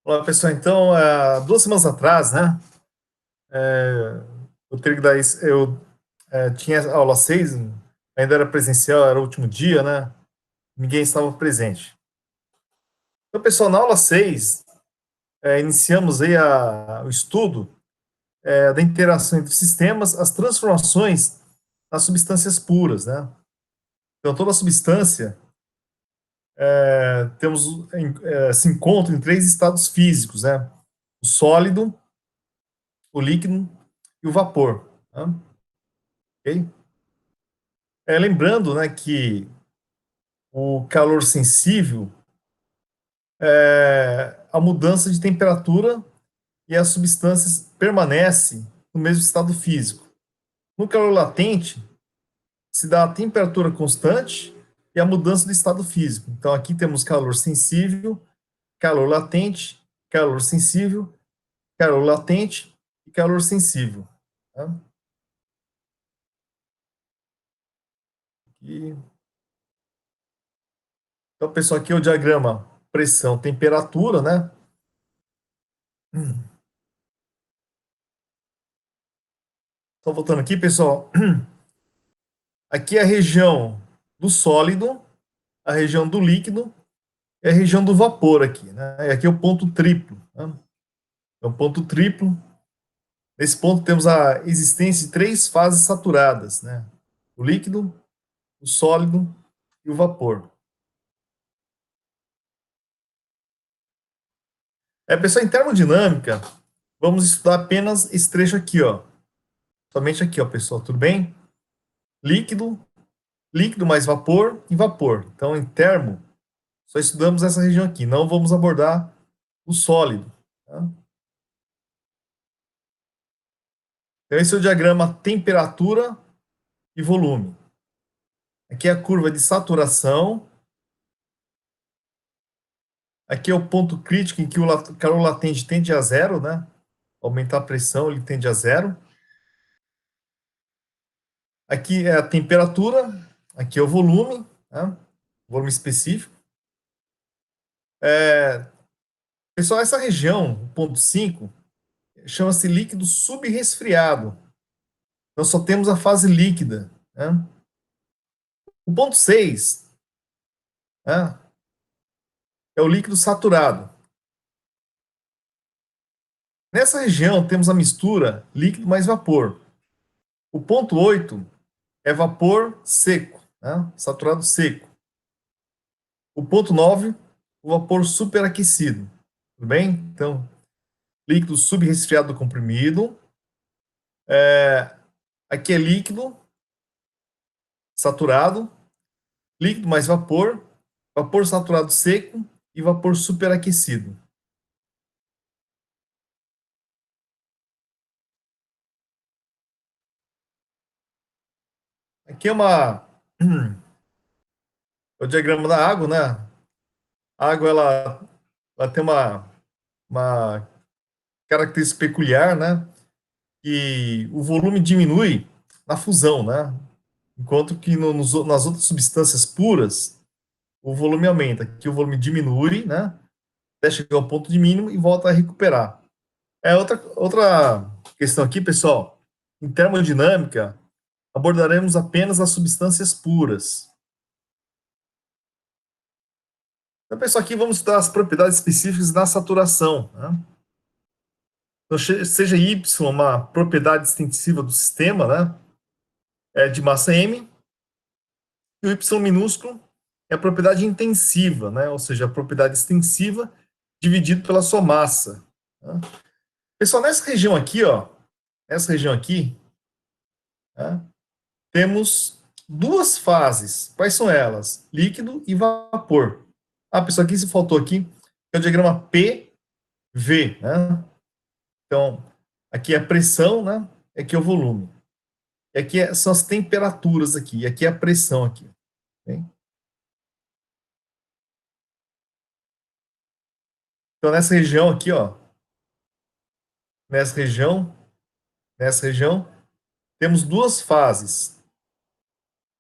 Olá, pessoal. Então, há 2 semanas atrás, né, eu teria que dar isso, tinha aula 6, ainda era presencial, era o último dia, né, ninguém estava presente. Então, pessoal, na aula 6, iniciamos aí o estudo da interação entre sistemas, as transformações nas substâncias puras, né. Então, toda substância se encontra em 3 estados físicos, né, o sólido, o líquido e o vapor, né, ok? Lembrando, né, que o calor sensível a mudança de temperatura e as substâncias permanecem no mesmo estado físico. No calor latente, se dá a temperatura constante e a mudança do estado físico. Então, aqui temos calor sensível, calor latente, calor sensível, calor latente e calor sensível. Tá? Então, pessoal, aqui é o diagrama pressão, temperatura, né? Então, voltando aqui, pessoal, aqui é a região do sólido, a região do líquido e a região do vapor aqui, né? E aqui é o ponto triplo, né? É o ponto triplo. Nesse ponto temos a existência de 3 fases saturadas, né? O líquido, o sólido e o vapor. Pessoal, em termodinâmica, vamos estudar apenas esse trecho aqui, ó. Somente aqui, ó, pessoal, tudo bem? Líquido, líquido mais vapor e vapor. Então, em termo, só estudamos essa região aqui, não vamos abordar o sólido. Tá? Então, esse é o diagrama temperatura e volume. Aqui é a curva de saturação. Aqui é o ponto crítico em que o calor latente tende a zero, né? Aumentar a pressão, ele tende a zero. Aqui é a temperatura. Aqui é o volume, né? Volume específico. Pessoal, essa região, o ponto 5, chama-se líquido subresfriado. Nós só temos a fase líquida. Né? O ponto 6, né, é o líquido saturado. Nessa região temos a mistura líquido mais vapor. O ponto 8 é vapor seco, né, saturado seco. O ponto 9, o vapor superaquecido. Tudo bem? Então, líquido subresfriado comprimido. Aqui é líquido saturado, líquido mais vapor, vapor saturado seco e vapor superaquecido. Aqui é o diagrama da água, né? A água ela tem uma característica peculiar, né? Que o volume diminui na fusão, né? Enquanto que nas outras substâncias puras, o volume aumenta. Aqui o volume diminui, né? Até chegar ao ponto de mínimo e volta a recuperar. Outra questão aqui, pessoal. Em termodinâmica, abordaremos apenas as substâncias puras. Então, pessoal, aqui vamos estudar as propriedades específicas da saturação. Né? Então, seja Y uma propriedade extensiva do sistema, né? De massa M, e o Y minúsculo é a propriedade intensiva, né? Ou seja, a propriedade extensiva dividido pela sua massa. Né? Pessoal, nessa região aqui, ó, nessa região aqui, né, temos 2 fases. Quais são elas? Líquido e vapor. Pessoal, aqui se faltou aqui, é o diagrama PV, né? Então, aqui é a pressão, né? Aqui é o volume. E aqui são as temperaturas aqui. E aqui é a pressão aqui. Bem? Então, nessa região aqui, ó, nessa região, nessa região, temos 2 fases.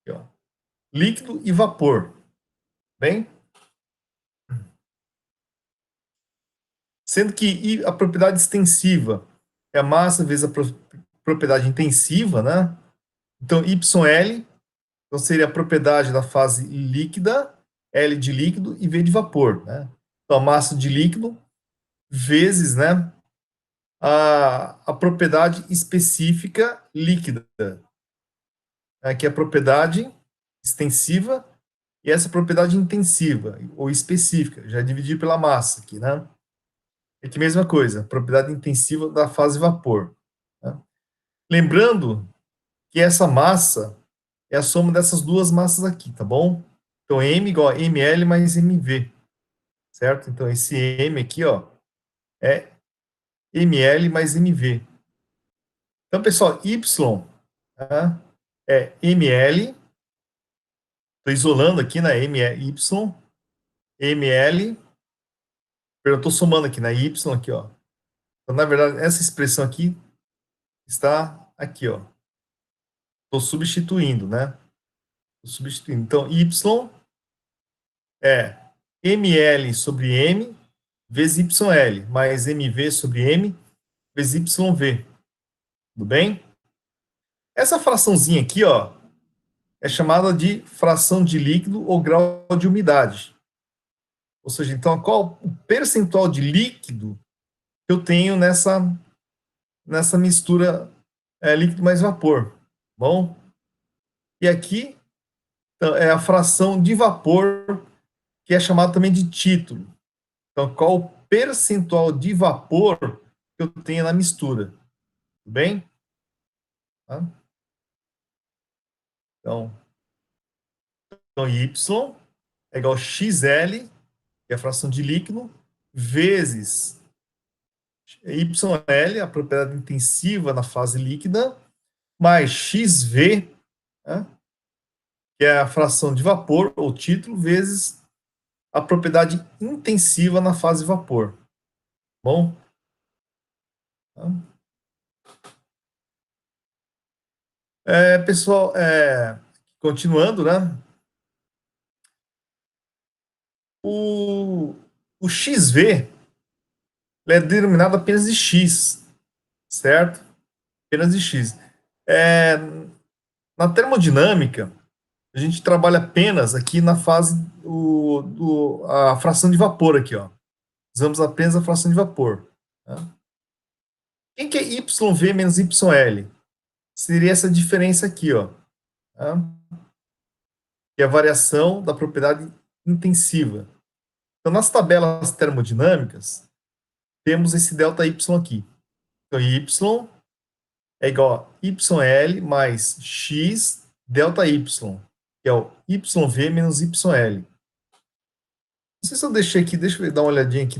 Aqui, ó, líquido e vapor. Bem? Sendo que a propriedade extensiva é a massa vezes a propriedade intensiva, né? Então, YL, então seria a propriedade da fase líquida, L de líquido e V de vapor, né? Então, a massa de líquido vezes, né, a propriedade específica líquida, né, que é a propriedade extensiva e essa propriedade intensiva ou específica, já dividir pela massa aqui, né? É que mesma coisa, propriedade intensiva da fase vapor. Né? Lembrando que essa massa é a soma dessas duas massas aqui, tá bom? Então, M igual a ml mais mv, certo? Então, esse M aqui, ó, é ml mais mv. Então, pessoal, Y, tá? É ml, estou isolando aqui na Y, ml, eu estou somando aqui na Y, aqui, ó. Então, na verdade, essa expressão aqui está aqui, ó. Estou substituindo, né? Estou substituindo. Então, Y é ml sobre m vezes YL, mais mv sobre m vezes YV. Tudo bem? Essa fraçãozinha aqui, ó, é chamada de fração de líquido ou grau de umidade. Ou seja, então, qual o percentual de líquido que eu tenho nessa mistura líquido mais vapor? Bom? E aqui então, é a fração de vapor, que é chamada também de título. Então, qual o percentual de vapor que eu tenho na mistura? Tudo bem? Tá? Então, Y é igual a XL, que é a fração de líquido, vezes YL, a propriedade intensiva na fase líquida, mais XV, né, que é a fração de vapor, ou título, vezes a propriedade intensiva na fase vapor. Bom? Tá? Pessoal, continuando, né? O XV é denominado apenas de X, certo? Apenas de X. É, na termodinâmica, a gente trabalha apenas aqui na fase a fração de vapor aqui, ó. Usamos apenas a fração de vapor. Tá? Quem que é YV menos YL? Seria essa diferença aqui, ó. Tá? Que é a variação da propriedade intensiva. Então, nas tabelas termodinâmicas, temos esse ΔY aqui. Então, Y é igual a YL mais X ΔY, que é o YV menos YL. Não sei se eu deixei aqui, deixa eu dar uma olhadinha aqui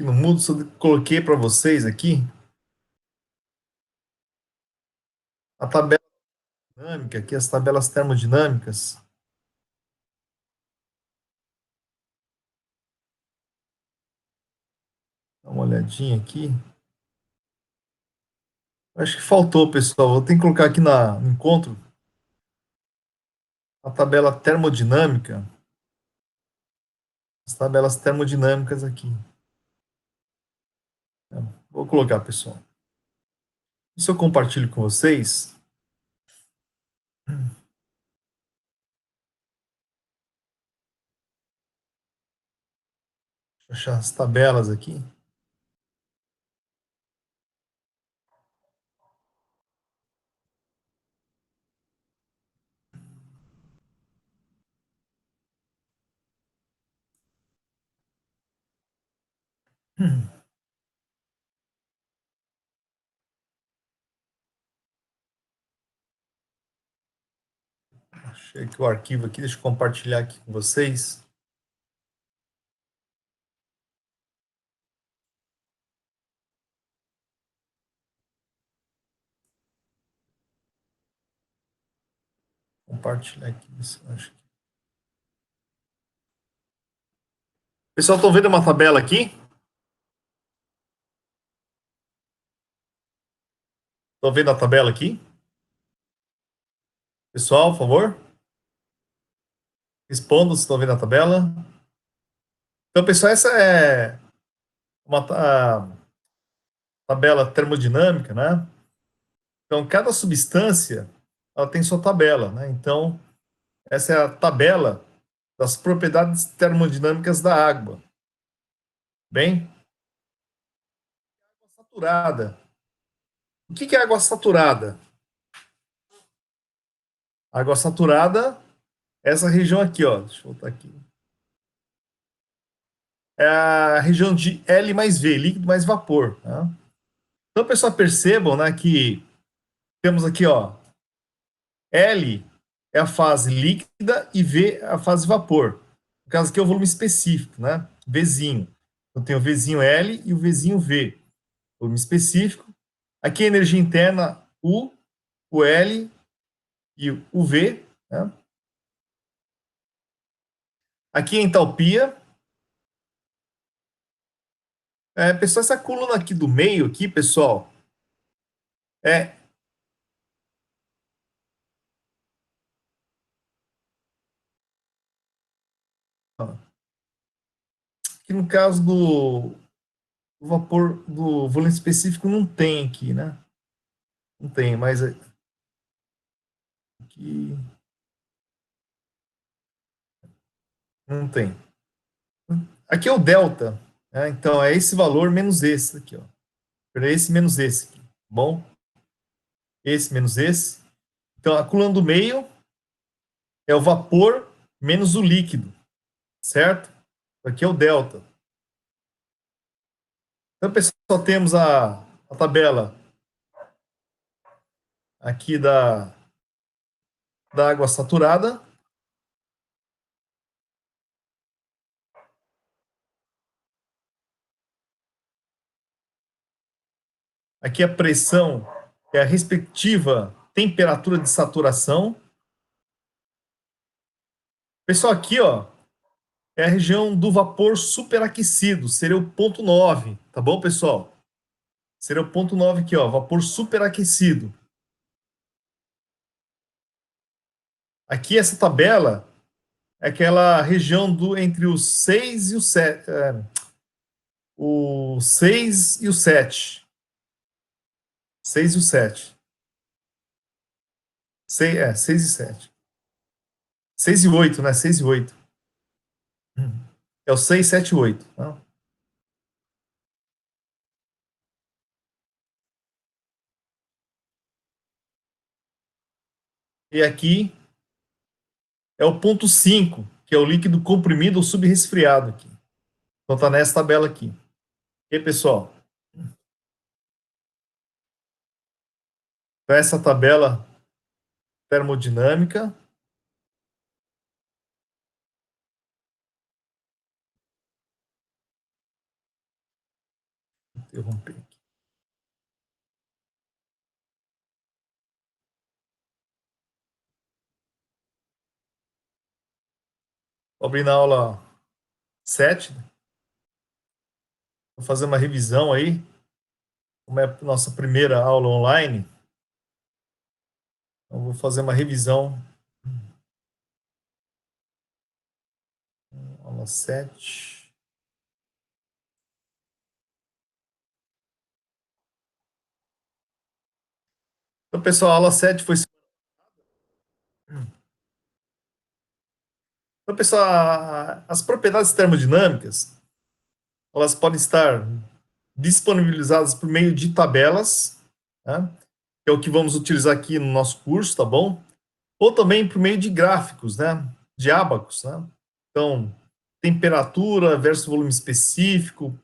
no Moodle, se eu coloquei para vocês aqui a tabela dinâmica, aqui as tabelas termodinâmicas. Dá uma olhadinha aqui. Acho que faltou, pessoal. Vou ter que colocar aqui no encontro a tabela termodinâmica, as tabelas termodinâmicas aqui. Vou colocar, pessoal. Isso eu compartilho com vocês. Deixa eu achar as tabelas aqui. Achei aqui o arquivo aqui, deixa eu compartilhar aqui com vocês. Compartilhar aqui. Acho que... Pessoal, estão vendo uma tabela aqui? Estão vendo a tabela aqui? Pessoal, por favor? Respondam se estão vendo a tabela. Então, pessoal, essa é uma tabela termodinâmica, né? Então, cada substância ela tem sua tabela, né? Então, essa é a tabela das propriedades termodinâmicas da água. Bem, saturada. O que é água saturada? Água saturada, essa região aqui, ó. Deixa eu botar aqui. É a região de L mais V, líquido mais vapor. Né? Então, pessoal, percebam, né, que temos aqui, ó, L é a fase líquida e V é a fase vapor. No caso aqui é o volume específico, né? Vzinho. Então tem o Vzinho L e o Vzinho V. Volume específico. Aqui a energia interna U, o L e o V. Né? Aqui a entalpia. Pessoal, essa coluna aqui do meio, aqui, pessoal, é que no caso do vapor do volume específico não tem aqui, né? Não tem, mas aqui não tem. Aqui é o delta, né? Então é esse valor menos esse aqui, ó. Esse menos esse aqui, bom? Esse menos esse. Então a coluna do meio é o vapor menos o líquido, certo? Aqui é o delta. Então, pessoal, temos a tabela aqui da água saturada. Aqui a pressão é a respectiva temperatura de saturação. Pessoal, aqui, ó, é a região do vapor superaquecido, seria o ponto 9, tá bom, pessoal? Seria o ponto 9 aqui, ó, vapor superaquecido. Aqui essa tabela é aquela região do entre o 6 e o 7, o 6 e o 7. 6 e o 7. 6 e 7. 6 e 8, né? 6 e 8. É o 6, 7 e 8. Tá? E aqui é o ponto 5, que é o líquido comprimido ou subresfriado aqui. Então tá nessa tabela aqui. E aí, pessoal? Então, essa tabela termodinâmica. Interromper aqui. Vou abrir na aula 7. Vou fazer uma revisão aí. Como é a nossa primeira aula online. Então, vou fazer uma revisão. Aula 7. Então, pessoal, a aula 7 foi. Então, pessoal, as propriedades termodinâmicas, elas podem estar disponibilizadas por meio de tabelas, né? Que é o que vamos utilizar aqui no nosso curso, tá bom? Ou também por meio de gráficos, né? De ábacos, né? Então, temperatura versus volume específico,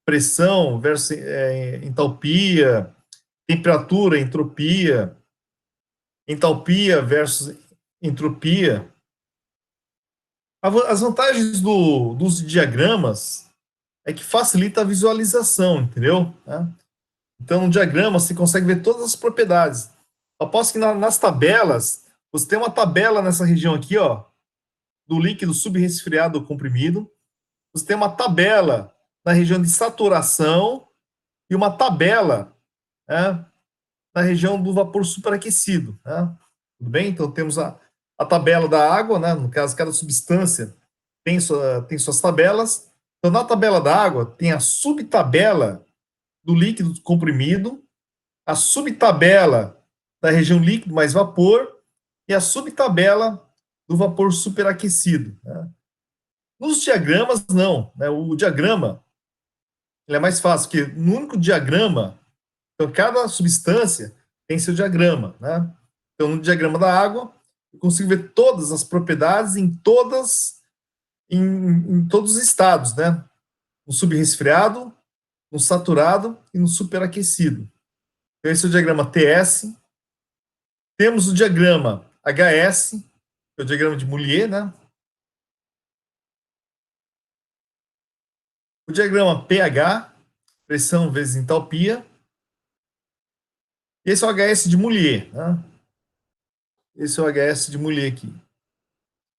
pressão versus entalpia, temperatura, entropia, entalpia versus entropia. As vantagens do uso de diagramas é que facilita a visualização, entendeu? Então, no diagrama, você consegue ver todas as propriedades. Aposto que nas tabelas, você tem uma tabela nessa região aqui, ó, do líquido subresfriado ou comprimido. Você tem uma tabela na região de saturação e uma tabela, né, na região do vapor superaquecido. Né? Tudo bem? Então, temos a tabela da água, né? No caso, cada substância tem suas tabelas. Então, na tabela da água, tem a subtabela do líquido comprimido, a subtabela da região líquido mais vapor e a subtabela do vapor superaquecido. Né? Nos diagramas, não. Né? O diagrama ele é mais fácil, porque no único diagrama, então cada substância tem seu diagrama. Né? Então, no diagrama da água, eu consigo ver todas as propriedades em todos os estados, né? No subresfriado, no saturado e no superaquecido. Então, esse é o diagrama TS. Temos o diagrama HS, que é o diagrama de Moulier, né? O diagrama pH, pressão vezes entalpia. E esse é o HS de Moulier, né? Esse é o HS de Moulier aqui.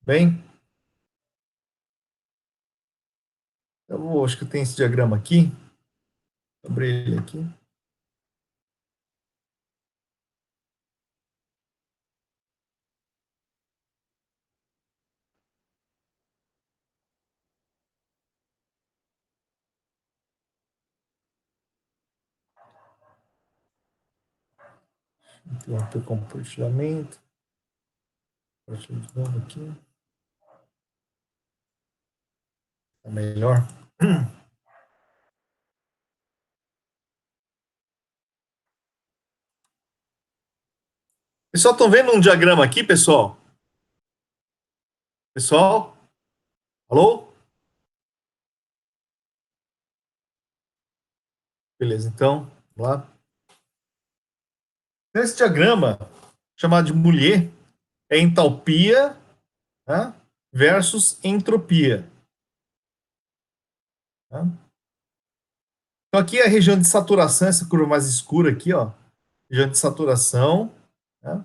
Bem, acho que eu tenho esse diagrama aqui. Vou abrir ele aqui. Interromper o compartilhamento. Compartilhar de novo aqui. É melhor. Pessoal, estão vendo um diagrama aqui, pessoal? Pessoal? Alô? Beleza, então, vamos lá. Nesse diagrama, chamado de Moulier, é entalpia, né, versus entropia. Tá? Então, aqui é a região de saturação, essa curva mais escura aqui, ó, região de saturação. Né?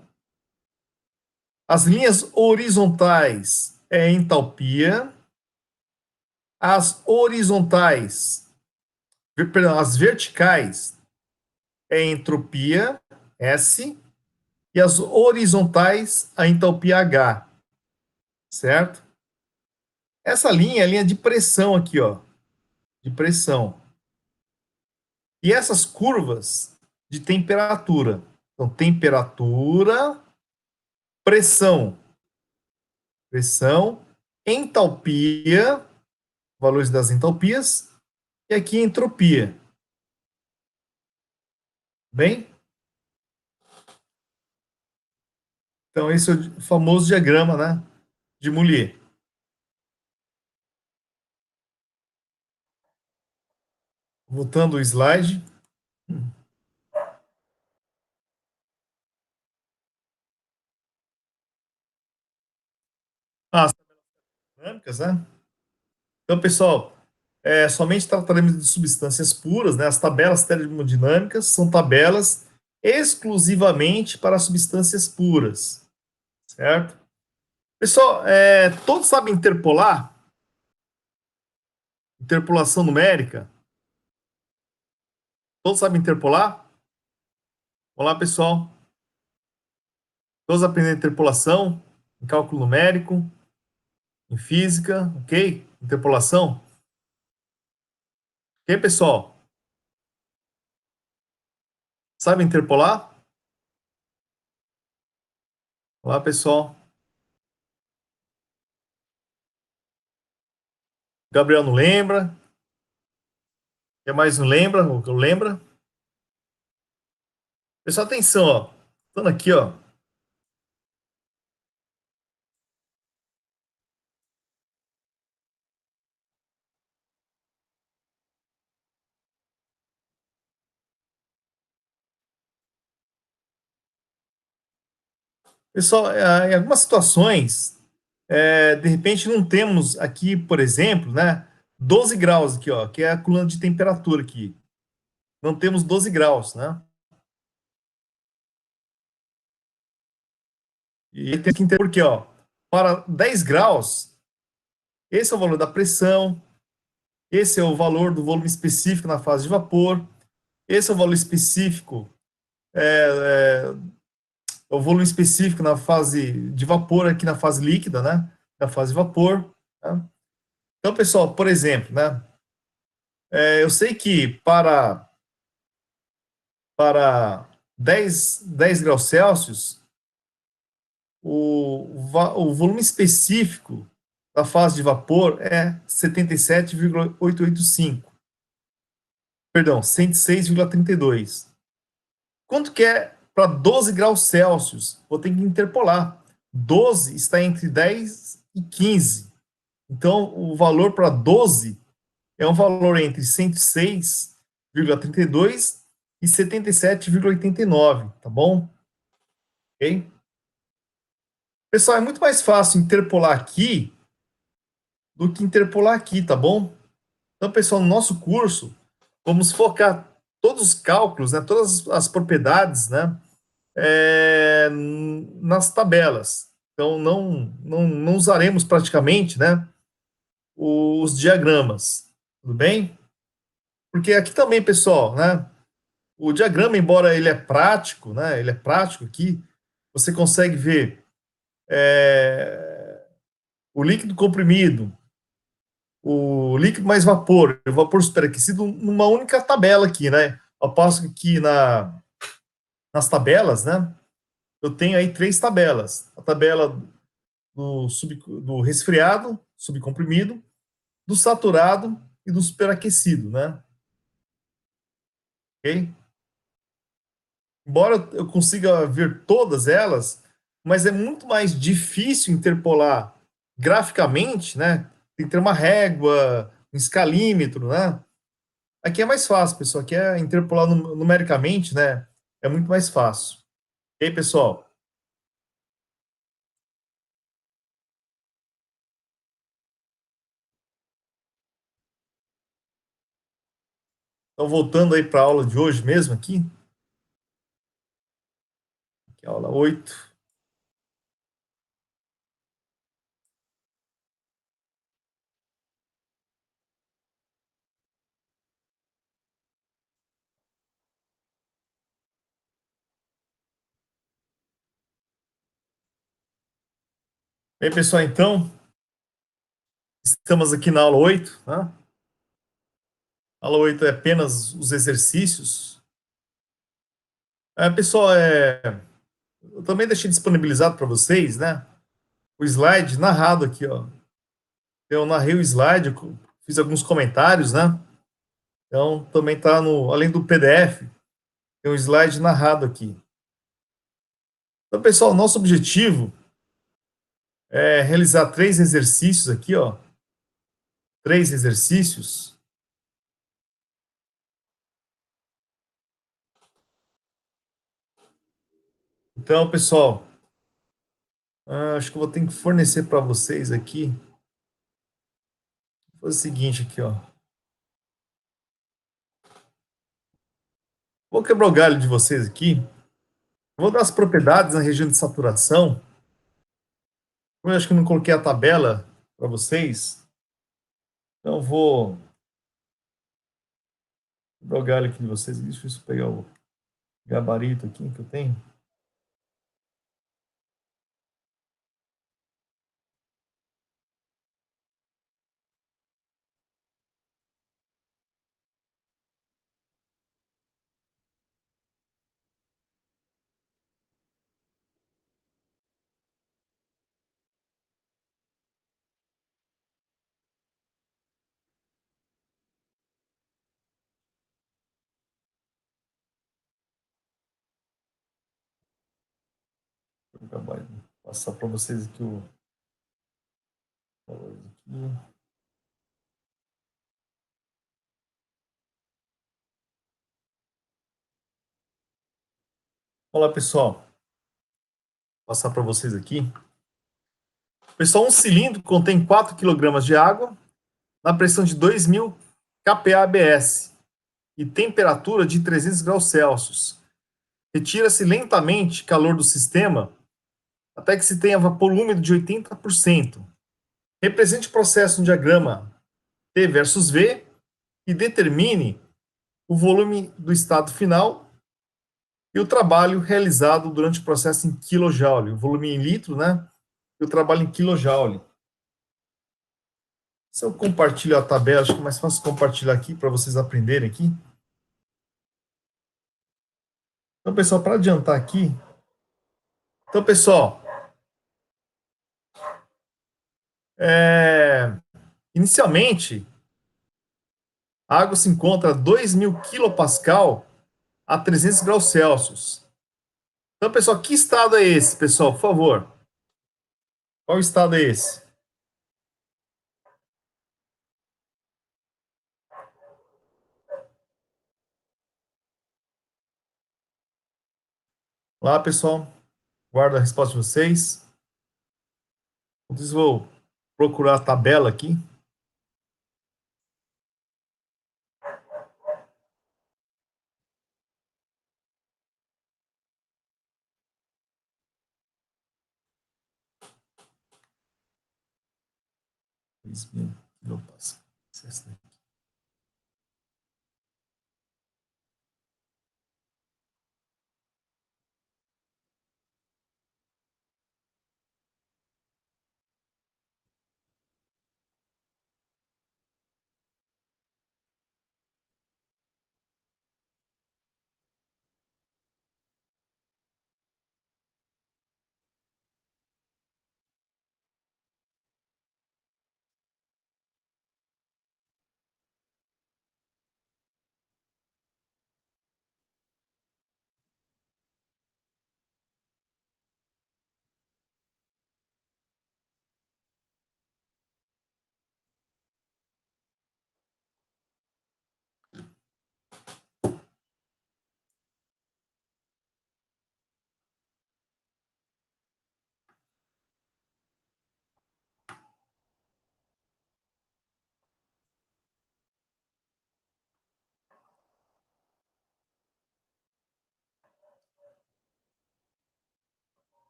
As linhas horizontais é entalpia, as horizontais, perdão, as verticais é entropia, S, e as horizontais, a entalpia H, certo? Essa linha é a linha de pressão aqui, ó, de pressão. E essas curvas de temperatura. Então, temperatura, pressão, entalpia, valores das entalpias, e aqui entropia. Bem? Então, esse é o famoso diagrama, né, de Moulier. Voltando o slide. As dinâmicas, né? Então, pessoal, somente trataremos de substâncias puras, né? As tabelas termodinâmicas são tabelas exclusivamente para substâncias puras, certo? Pessoal, todos sabem interpolar? Interpolação numérica? Todos sabem interpolar? Olá, pessoal. Todos aprendem interpolação em cálculo numérico, em física, ok? Interpolação? Ok, pessoal? Sabe interpolar? Olá, pessoal. Gabriel não lembra. Quem mais não lembra? Ou lembra? Pessoal, atenção, ó. Estando aqui, ó. Pessoal, em algumas situações, de repente não temos aqui, por exemplo, né, 12 graus aqui, ó, que é a coluna de temperatura aqui. Não temos 12 graus, né? E tem que entender por quê, ó. Para 10 graus, esse é o valor da pressão, esse é o valor do volume específico na fase de vapor, esse é o valor específico, o volume específico na fase de vapor, aqui na fase líquida, né? Na fase de vapor. Tá? Então, pessoal, por exemplo, né? Eu sei que para 10 graus Celsius, o volume específico da fase de vapor é 77,885, perdão, 106,32. Quanto que é para 12 graus Celsius? Vou ter que interpolar. 12 está entre 10 e 15. Então, o valor para 12 é um valor entre 106,32 e 77,89, tá bom? Ok? Pessoal, é muito mais fácil interpolar aqui do que interpolar aqui, tá bom? Então, pessoal, no nosso curso, vamos focar todos os cálculos, né, todas as propriedades, né, nas tabelas. Então, não usaremos praticamente, né, os diagramas, tudo bem? Porque aqui também, pessoal, né, o diagrama, embora ele é prático, né, ele é prático aqui, você consegue ver o líquido comprimido, o líquido mais vapor, o vapor superaquecido numa única tabela aqui, né? Ao passo que aqui nas tabelas, né, eu tenho aí três tabelas. A tabela do resfriado, subcomprimido, do saturado e do superaquecido, né? Ok? Embora eu consiga ver todas elas, mas é muito mais difícil interpolar graficamente, né? Tem que ter uma régua, um escalímetro, né? Aqui é mais fácil, pessoal. Aqui é interpolar numericamente, né? É muito mais fácil. Ok, pessoal? Então, voltando aí para a aula de hoje mesmo aqui, que é a aula 8. Bem, pessoal, então, estamos aqui na aula 8, né? A aula 8 é apenas os exercícios. Pessoal, eu também deixei disponibilizado para vocês, né? O slide narrado aqui, ó. Eu narrei o slide, eu fiz alguns comentários, né? Então, também está além do PDF, tem um slide narrado aqui. Então, pessoal, nosso objetivo é realizar três exercícios aqui, ó. Três exercícios. Então, pessoal, acho que eu vou ter que fornecer para vocês aqui. Foi o seguinte aqui, ó. Vou quebrar o galho de vocês aqui. Vou dar as propriedades na região de saturação. Eu acho que eu não coloquei a tabela para vocês. Então, vou quebrar o galho aqui de vocês. Deixa eu pegar o gabarito aqui que eu tenho. Vou passar para vocês aqui o valor aqui. Olá, pessoal. Vou passar para vocês aqui. Pessoal, um cilindro contém 4 kg de água na pressão de 2.000 kPa/ABS e temperatura de 300 graus Celsius. Retira-se lentamente calor do sistema até que se tenha vapor úmido de 80%. Represente o processo no diagrama T versus V e determine o volume do estado final e o trabalho realizado durante o processo em kJ, o volume em litro, né? E o trabalho em kJ. Se eu compartilho a tabela, acho que é mais fácil compartilhar aqui para vocês aprenderem aqui. Então, pessoal, para adiantar aqui. Então, pessoal, inicialmente, a água se encontra a 2.000 quilopascal a 300 graus Celsius. Então, pessoal, que estado é esse, pessoal, por favor? Qual estado é esse? Lá, pessoal, guardo a resposta de vocês. Vocês vou procurar a tabela aqui.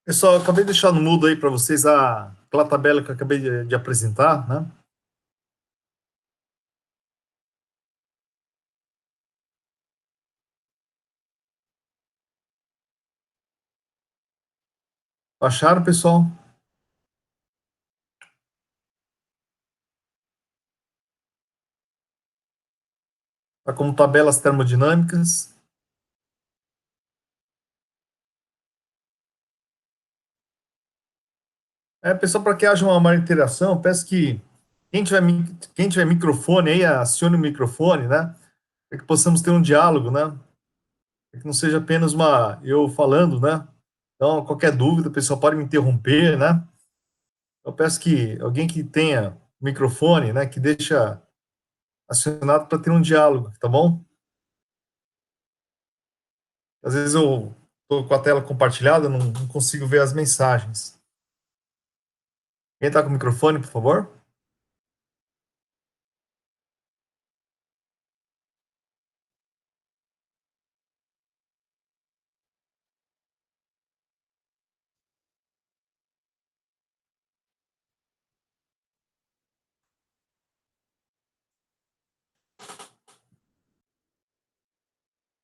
Pessoal, eu acabei de deixar no mudo aí para vocês aquela tabela que eu acabei de apresentar, né? Acharam, pessoal? Tá como tabelas termodinâmicas. Pessoal, para que haja uma maior interação, peço que quem tiver microfone aí, acione o microfone, né? Para que possamos ter um diálogo, né? Para que não seja apenas eu falando, né? Então, qualquer dúvida, o pessoal pode me interromper, né? Eu peço que alguém que tenha microfone, né, que deixa acionado para ter um diálogo, tá bom? Às vezes eu estou com a tela compartilhada, não consigo ver as mensagens. Quem está com o microfone, por favor?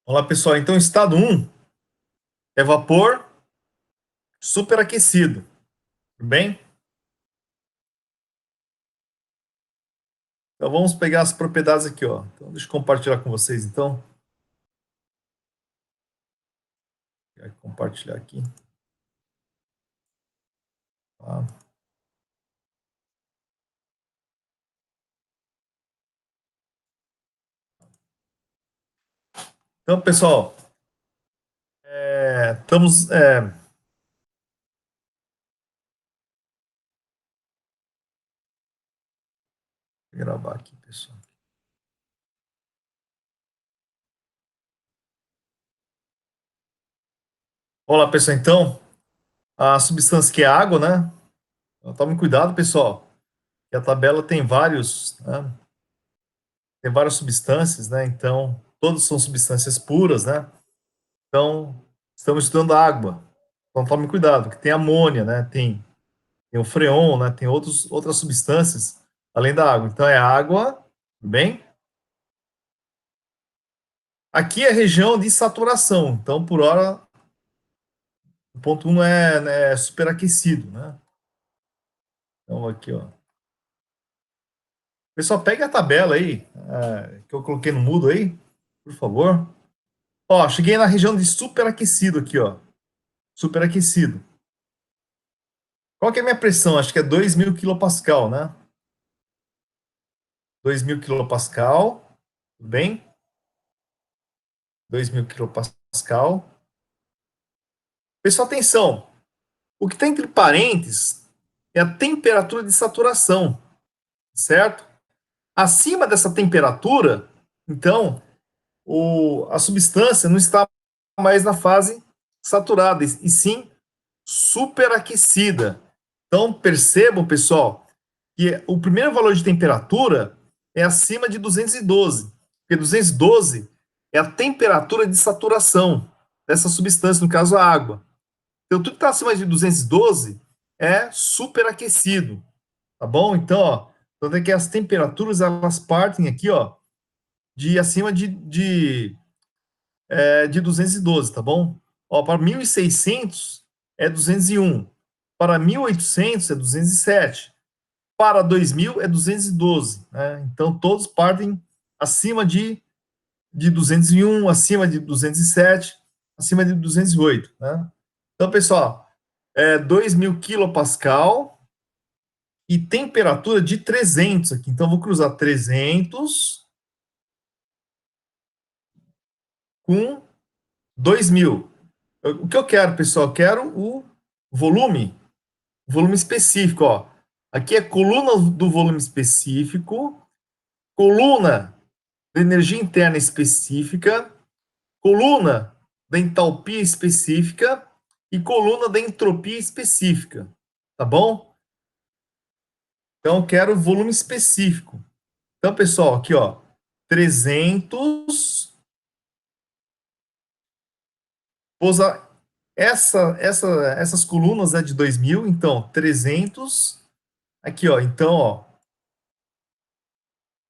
Olá, pessoal. Então, estado um é vapor superaquecido, tudo bem? Então, vamos pegar as propriedades aqui, ó. Então, deixa eu compartilhar com vocês, então. Vou compartilhar aqui. Tá? Então, pessoal, estamos Vou gravar aqui, pessoal. Olá, pessoal. Então, a substância que é água, né? Então, tome cuidado, pessoal. Que a tabela tem vários, né? Tem várias substâncias, né? Então, todas são substâncias puras, né? Então, estamos estudando água. Então, tome cuidado, que tem amônia, né? Tem o freon, né? Tem outras substâncias além da água. Então, é água, tudo bem? Aqui é região de saturação. Então, por hora, o ponto 1 é, né, superaquecido, né? Então, aqui, ó. Pessoal, pega a tabela aí, que eu coloquei no mudo aí, por favor. Ó, cheguei na região de superaquecido aqui, ó. Superaquecido. Qual que é a minha pressão? Acho que é 2.000 quilopascal, né? 2.000 quilopascal, tudo bem? 2.000 quilopascal. Pessoal, atenção. O que está entre parênteses é a temperatura de saturação, certo? Acima dessa temperatura, então, a substância não está mais na fase saturada, e sim superaquecida. Então, percebam, pessoal, que o primeiro valor de temperatura é acima de 212, porque 212 é a temperatura de saturação dessa substância, no caso a água. Então, tudo que está acima de 212 é superaquecido, tá bom? Então, ó, tanto é que as temperaturas, elas partem aqui, ó, de acima de 212, tá bom? Ó, para 1.600 é 201, para 1.800 é 207, para 2.000 é 212, né? Então, todos partem acima de 201, acima de 207, acima de 208, né? Então, pessoal, 2.000 quilopascal e temperatura de 300 aqui. Então, vou cruzar 300 com 2.000. O que eu quero, pessoal? Eu quero o volume específico, ó. Aqui é coluna do volume específico, coluna da energia interna específica, coluna da entalpia específica e coluna da entropia específica, tá bom? Então, eu quero volume específico. Então, pessoal, aqui, ó, 300, vou usar essas colunas, né, de 2.000, então, 300, aqui, ó, então, ó,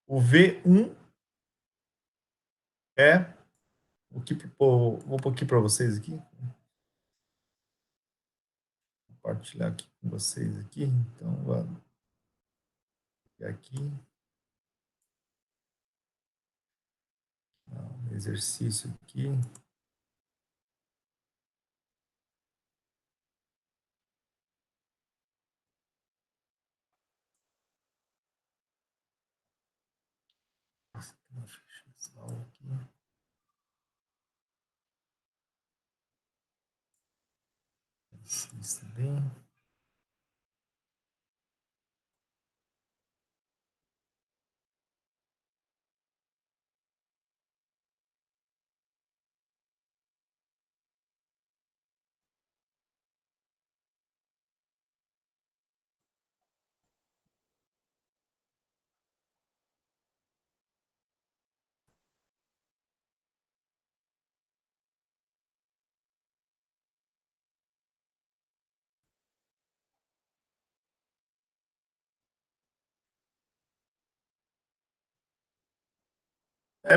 o V1 é o que, vou pôr aqui para vocês aqui, compartilhar aqui com vocês aqui, então, vamos aqui, exercício aqui. Isso bem.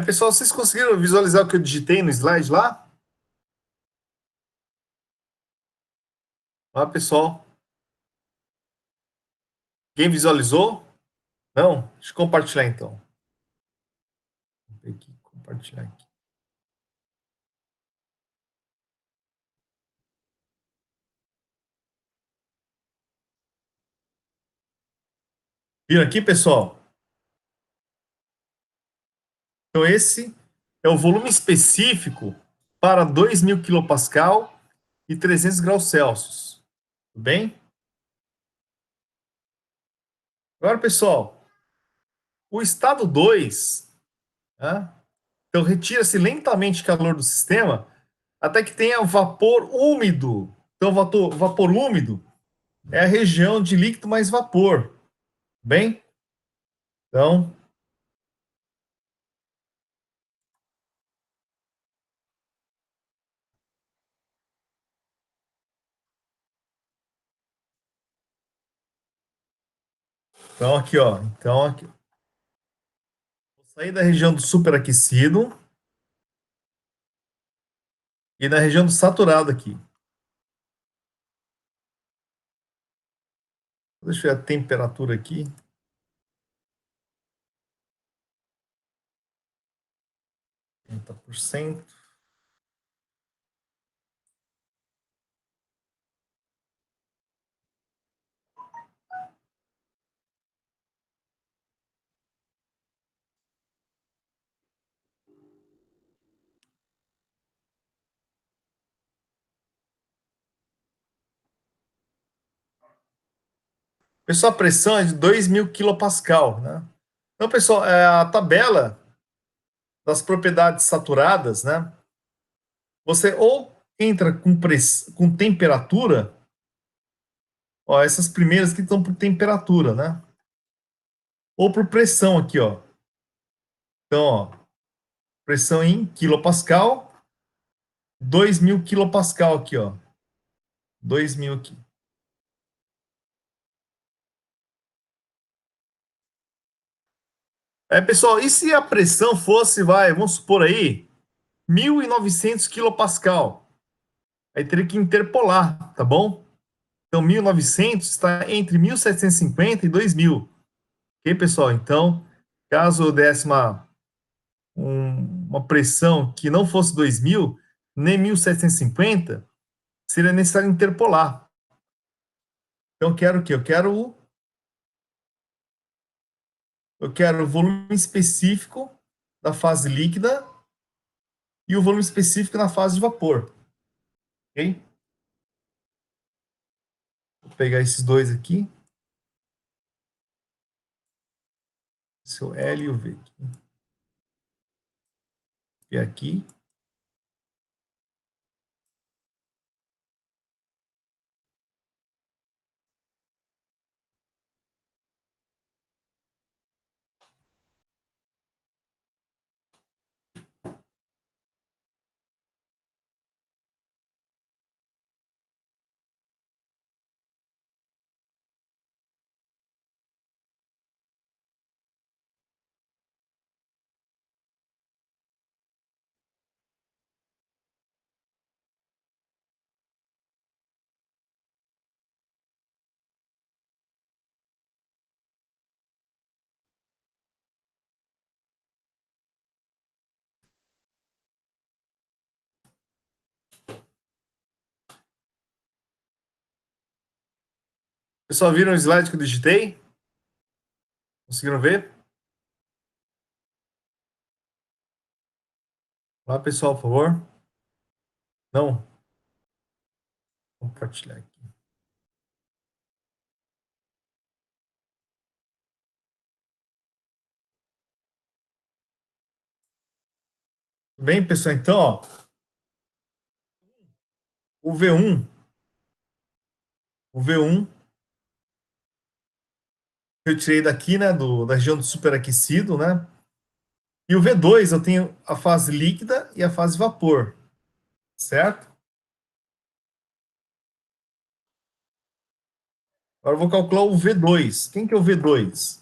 Pessoal, vocês conseguiram visualizar o que eu digitei no slide lá? Lá, pessoal. Quem visualizou? Não? Deixa eu compartilhar então. Vou aqui, compartilhar aqui. Viram aqui, pessoal? Então, esse é o volume específico para 2.000 quilopascal e 300 graus Celsius. Tudo bem? Agora, pessoal, O estado 2, né? Então retira-se lentamente calor do sistema até que tenha vapor úmido. Então, vapor úmido é a região de líquido mais vapor. Bem? Então, então aqui, ó. Então, aqui, vou sair da região do superaquecido e na região do saturado aqui. Deixa eu ver a temperatura aqui. 30%. Pessoal, a pressão é de 2.000 kPa, né? Então, pessoal, a tabela das propriedades saturadas, né? Você ou entra com temperatura, ó, essas primeiras que estão por temperatura, né? Ou por pressão aqui, ó. Então, ó, pressão em quilopascal, 2.000 quilopascal aqui, ó. 2.000 aqui. Pessoal, e se a pressão fosse, vamos supor aí, 1.900 quilopascal? Aí teria que interpolar, tá bom? Então, 1.900 está entre 1.750 e 2.000. Ok, pessoal? Então, caso desse uma pressão que não fosse 2.000, nem 1.750, seria necessário interpolar. Então, eu quero o quê? Eu quero o volume específico da fase líquida e o volume específico na fase de vapor. Ok? Vou pegar esses dois aqui. Seu L e o V. E aqui. Pessoal, viram o slide que eu digitei? Conseguiram ver? Lá, pessoal, por favor. Não? Vou compartilhar aqui. Bem, pessoal, então, ó, o V1, o V1 eu tirei daqui, né, da região do superaquecido, né? E o V2 eu tenho a fase líquida e a fase vapor, certo? Agora eu vou calcular o V2. Quem que é o V2?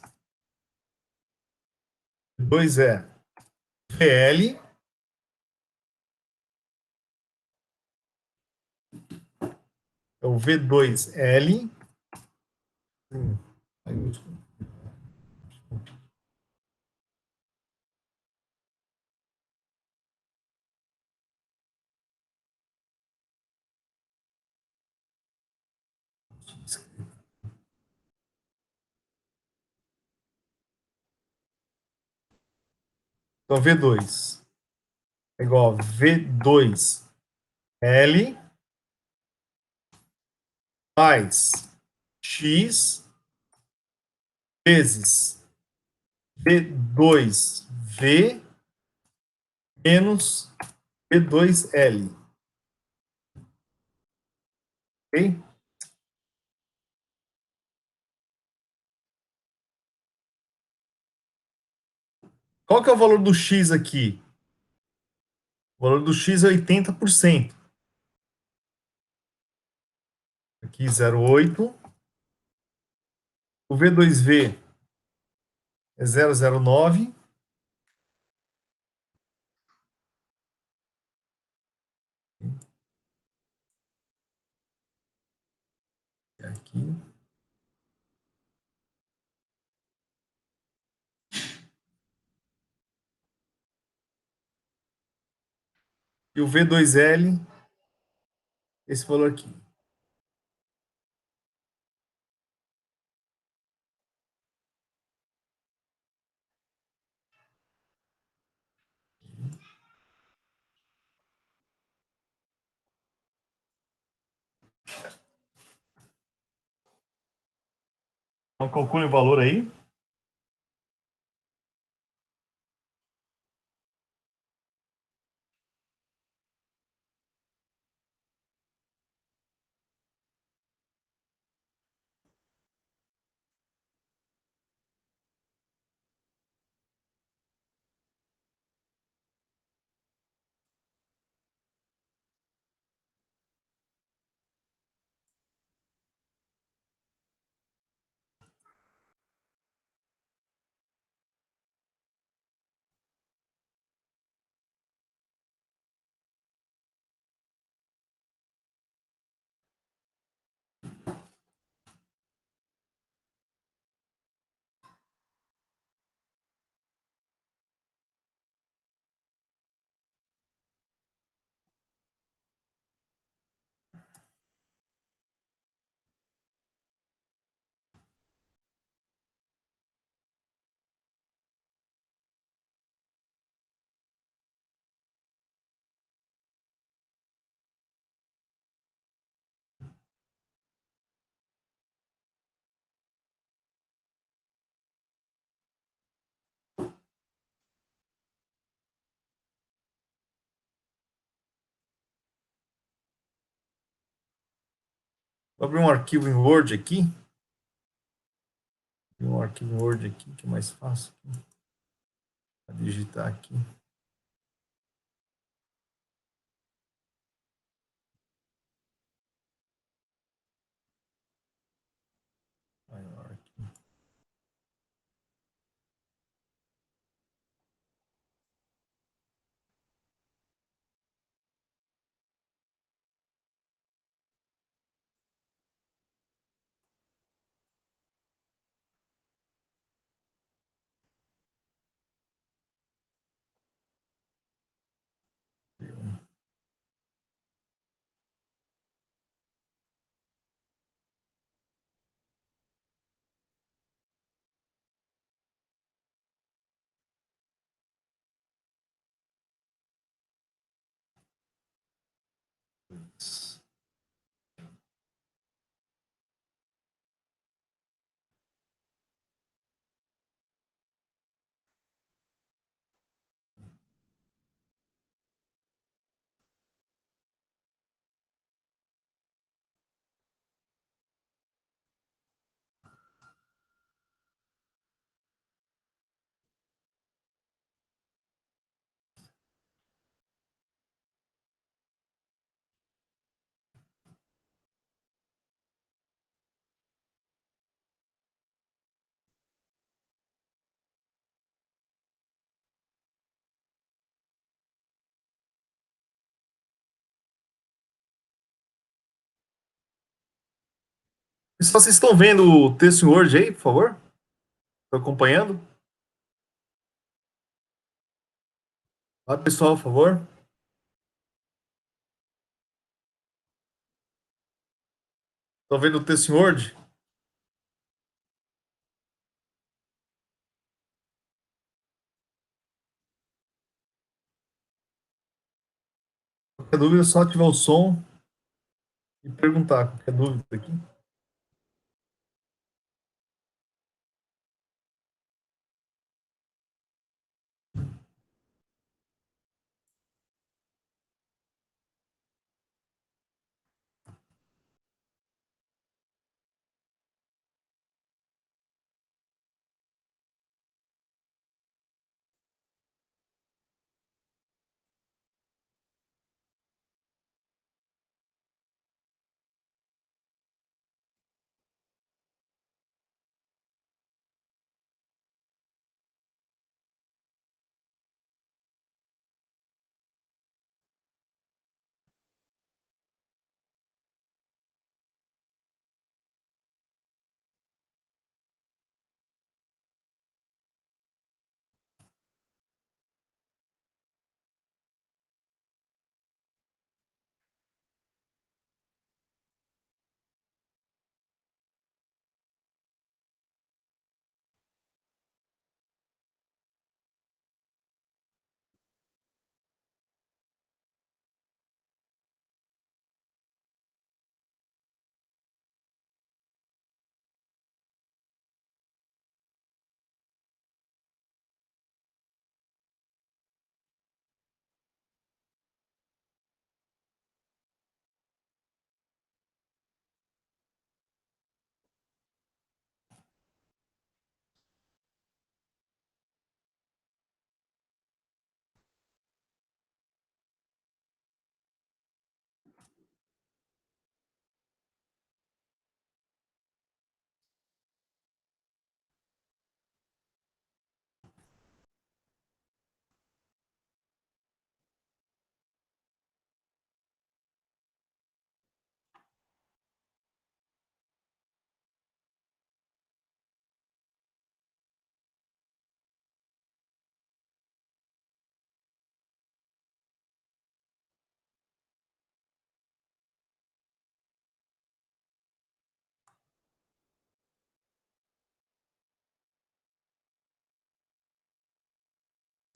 O V2 é VL, é o V2L. Então, V2 é igual a V2L mais X vezes V2V menos V2L. Ok? Qual que é o valor do X aqui? O valor do X é 80%. Aqui 0,8. O V2V é 0,09. Aqui. E o V2L, esse valor aqui. Então, calcule o valor aí. Vou abrir um arquivo em Word aqui. Um arquivo em Word aqui, que é mais fácil. Vou digitar aqui. Maior aqui. Se vocês estão vendo o texto em Word aí, por favor? Estão acompanhando? Olá, pessoal, por favor. Estão vendo o texto em Word? Qualquer dúvida, é só ativar o som e perguntar. Qualquer dúvida aqui.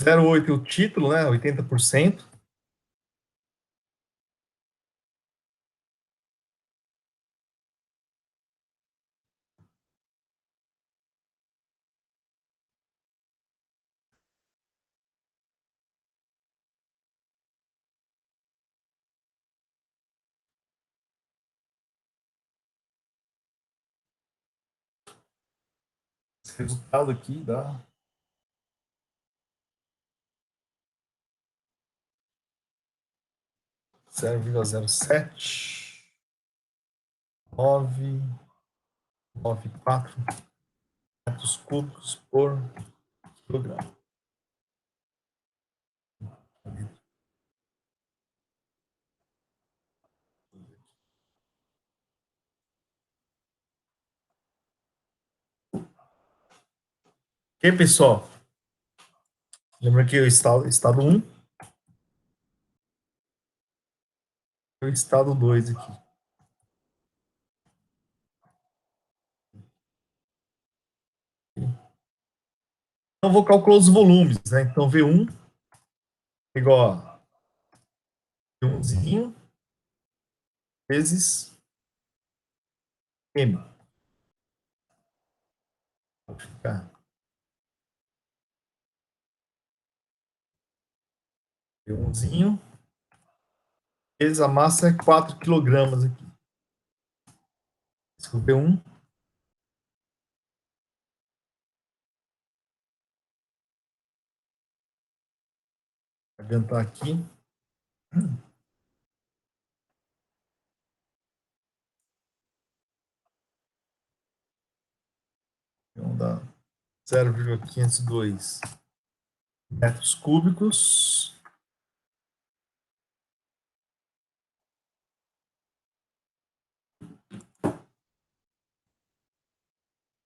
0,8 o título, né? 80%. Esse resultado aqui dá 0,07994 metros cúbicos por quilograma. Ok, pessoal? Lembra que o estado 1 e o estado 2 aqui. Então, vou calcular os volumes, né? Então, V1 é igual a V1zinho vezes M. Vou ficar V1zinho vezes a massa é 4 quilogramas aqui. Esse é o V1. Vou adiantar aqui. Então, dá 0,502 metros cúbicos.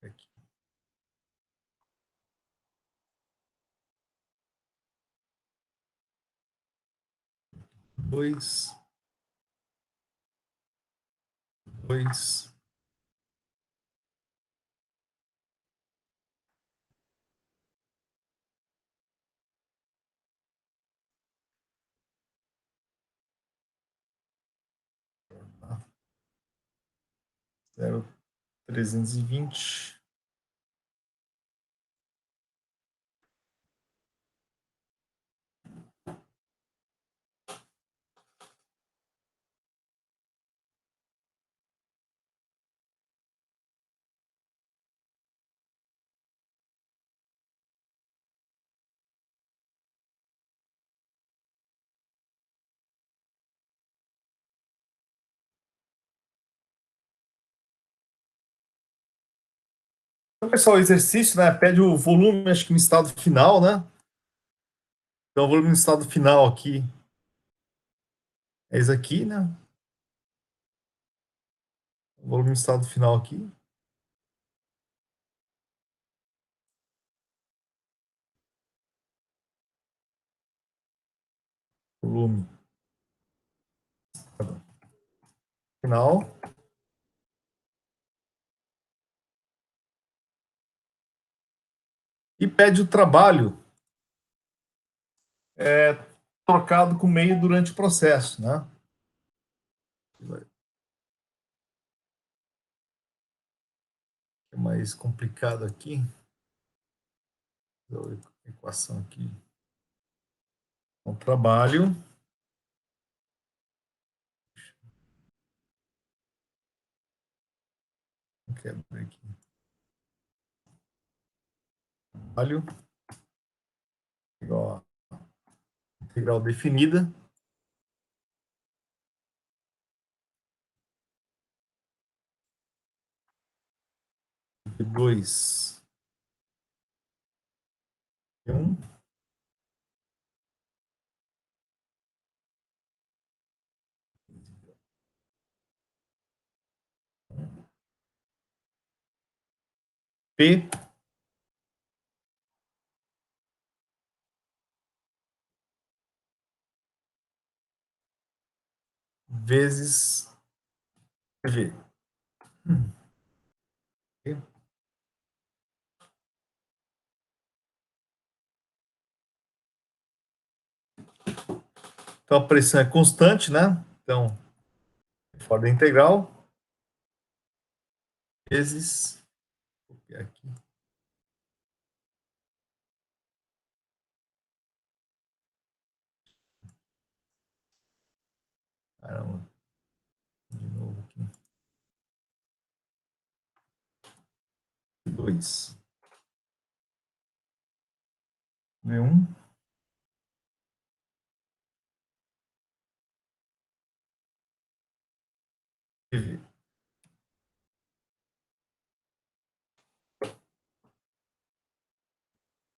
Aqui. Dois, dois, 0,320. Então, pessoal, o exercício, né, pede o volume, acho que no estado final, né? Então, o volume no estado final aqui é esse aqui, né? O volume no estado final aqui. Volume final. E pede o trabalho trocado com o meio durante o processo, né? É mais complicado aqui. A equação aqui. O trabalho quebra aqui. Trabalho igual a integral definida de 2 e 1 P vezes V. Então a pressão é constante, né? Então, fora da integral, vezes. Vou copiar aqui. Caramba, de novo aqui. 2. V1. PV.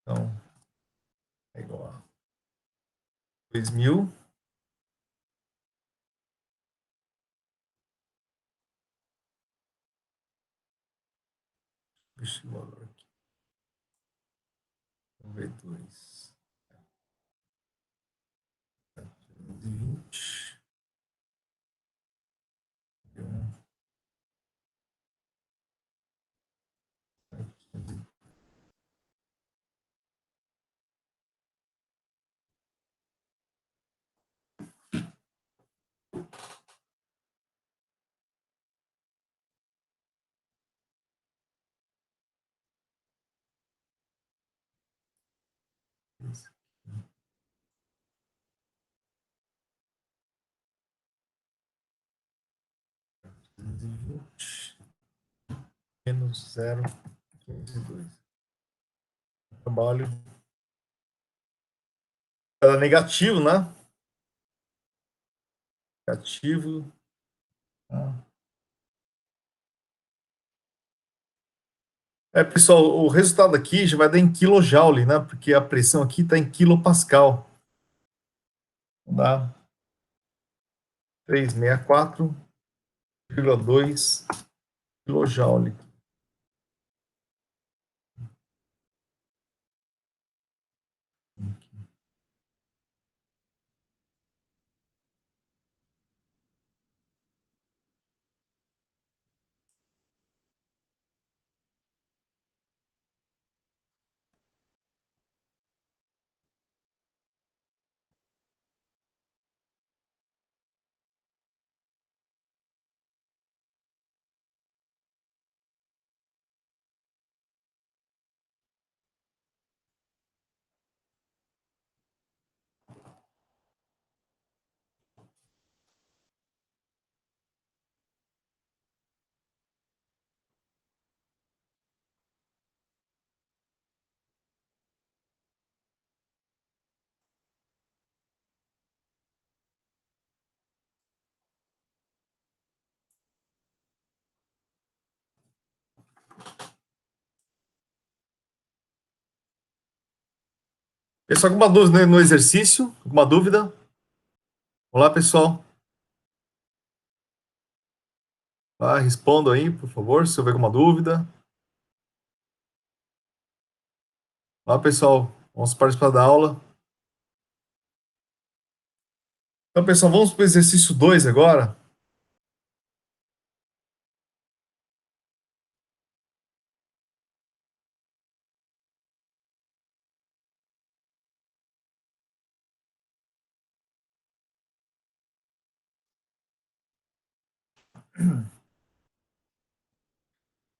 Então, é igual a 2000 Deixa eu valor aqui. V2. 220. V1. Isso. 220 menos 0,502. Trabalho. Era negativo, né? Negativo. Tá? Pessoal, o resultado aqui já vai dar em kilojoule, né? Porque a pressão aqui está em quilopascal. Dá 364,2 kilojoule. Pessoal, alguma dúvida no exercício? Alguma dúvida? Olá, pessoal. Respondo aí, por favor, se houver alguma dúvida. Olá, pessoal. Vamos participar da aula. Então, pessoal, vamos para o exercício 2 agora.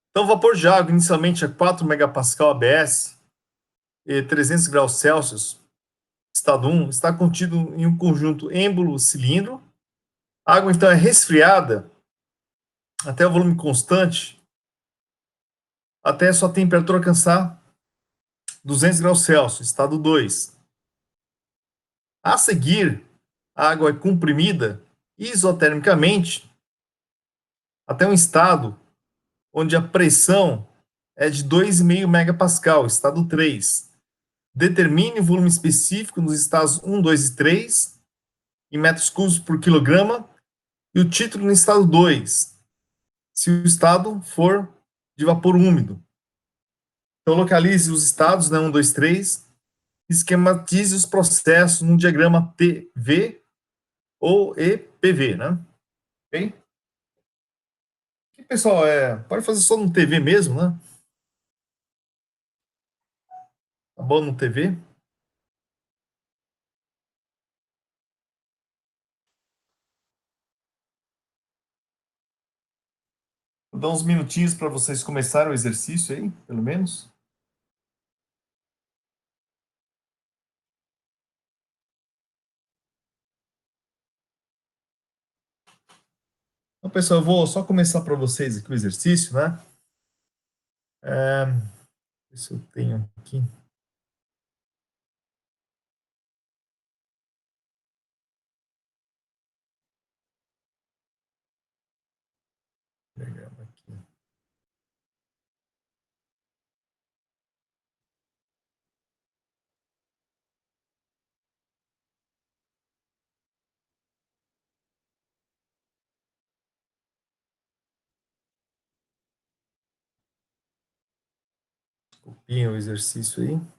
Então, o vapor de água, inicialmente a 4 megapascal ABS e 300 graus Celsius, estado 1, está contido em um conjunto êmbolo-cilindro. A água, então, é resfriada até o volume constante, até sua temperatura alcançar 200 graus Celsius, estado 2. A seguir, a água é comprimida isotermicamente até um estado onde a pressão é de 2,5 megapascal, estado 3. Determine o volume específico nos estados 1, 2 e 3, em metros cúbicos por quilograma, e o título no estado 2, se o estado for de vapor úmido. Então, localize os estados, né, 1, 2, 3, esquematize os processos num diagrama TV ou EPV, né? Ok? E, pessoal, pode fazer só no TV mesmo, né? Tá bom no TV? Vou dar uns minutinhos para vocês começarem o exercício aí, pelo menos. Então, pessoal, eu vou só começar para vocês aqui o exercício, né? Ver se eu tenho aqui. Pegar aqui. Copiem o exercício aí.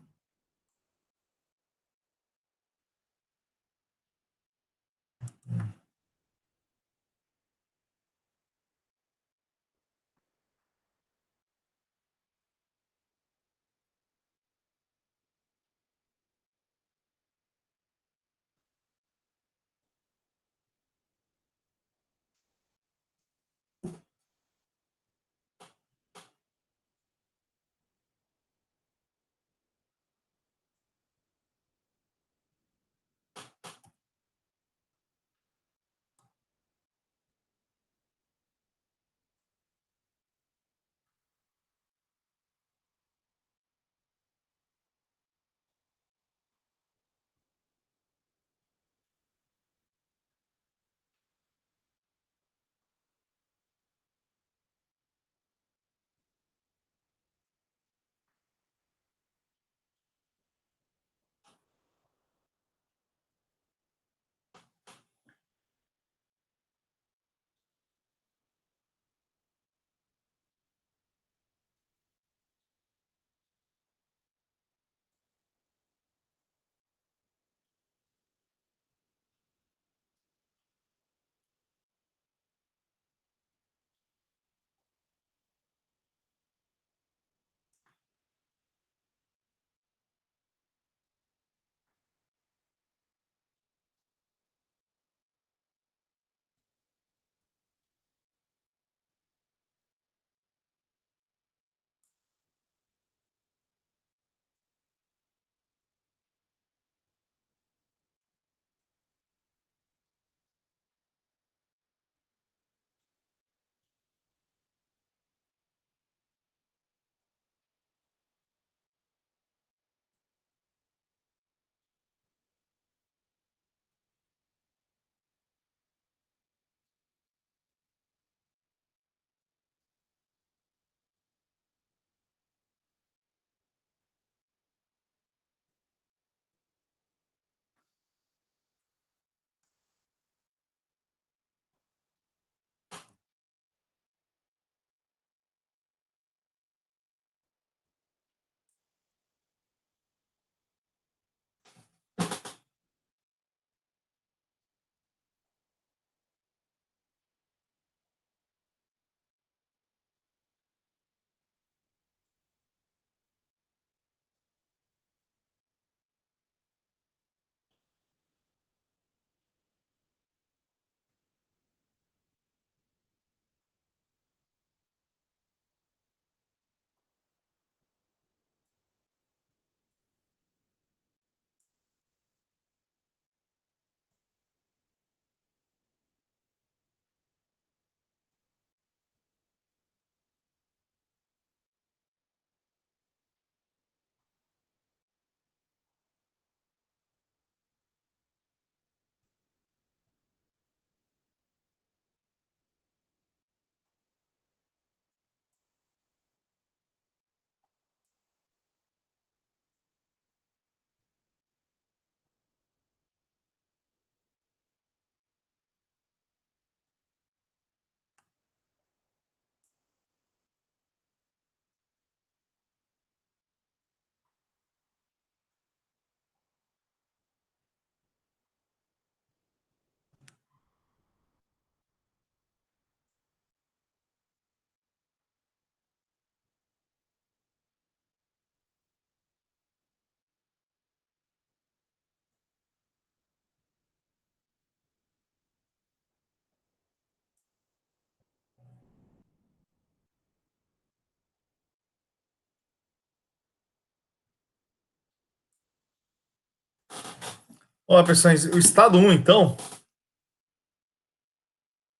Olá, pessoal, o estado 1, então,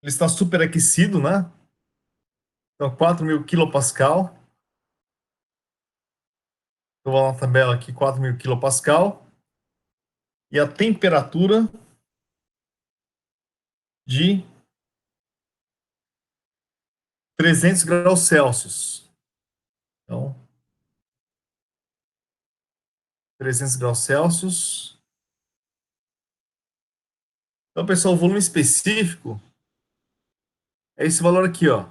ele está superaquecido, né? Então, 4.000 quilopascal. Eu vou lá na tabela aqui, 4.000 quilopascal. E a temperatura de 300 graus Celsius. Então, 300 graus Celsius. Então, pessoal, o volume específico é esse valor aqui, ó.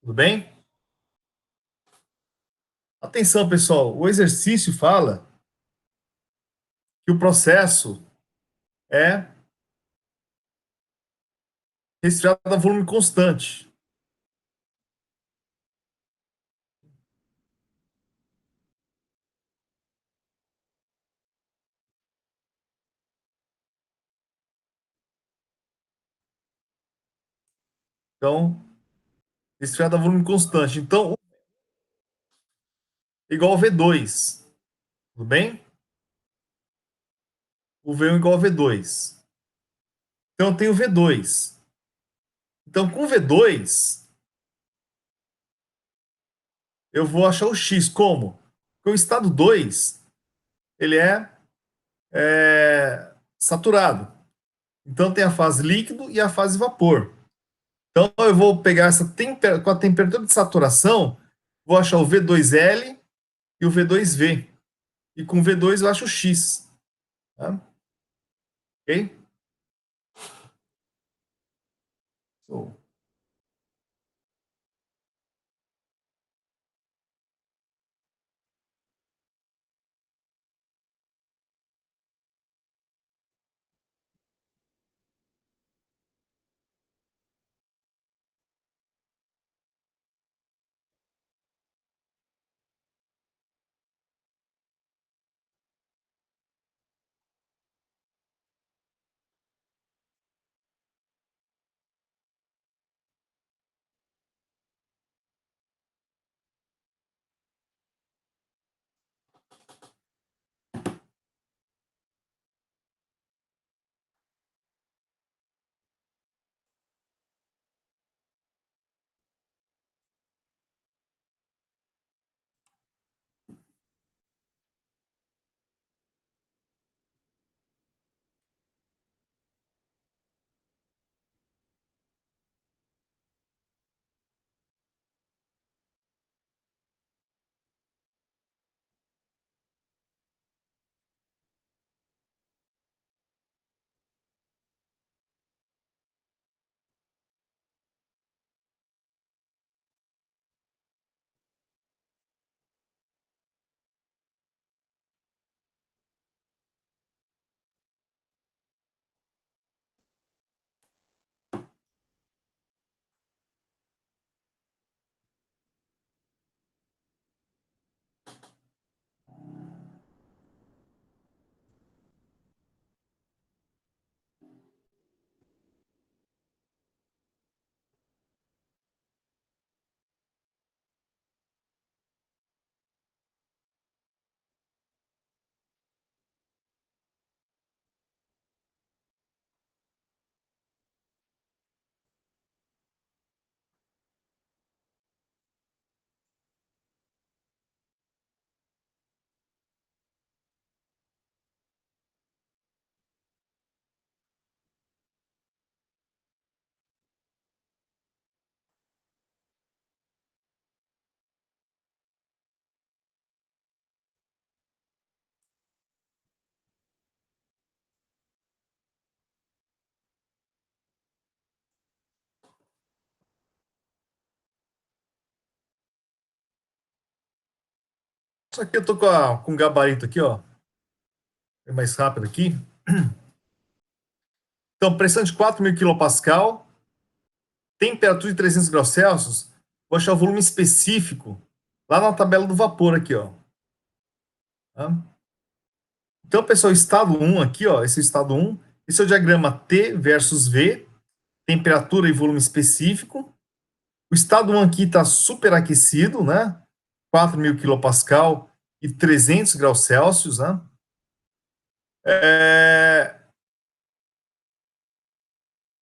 Tudo bem? Atenção, pessoal, o exercício fala que o processo é resfriado a volume constante. Então, resfriado a volume constante. Então, igual a V2. Tudo bem? O V1 igual a V2. Então, eu tenho V2. Então, com V2, eu vou achar o X. Como? Porque o estado 2, ele é saturado. Então, tem a fase líquido e a fase vapor. Então, eu vou pegar com a temperatura de saturação, vou achar o V2L e o V2V. E com V2 eu acho o X. Tá? Ok? So. Só que eu tô com gabarito aqui, ó. É mais rápido aqui. Então, pressão de 4.000 quilopascal, temperatura de 300 graus Celsius, vou achar o volume específico lá na tabela do vapor aqui, ó. Tá? Então, pessoal, estado 1 aqui, ó, esse é o estado 1, esse é o diagrama T versus V, temperatura e volume específico. O estado 1 aqui está superaquecido, né? 4.000 quilopascal e 300 graus Celsius, né?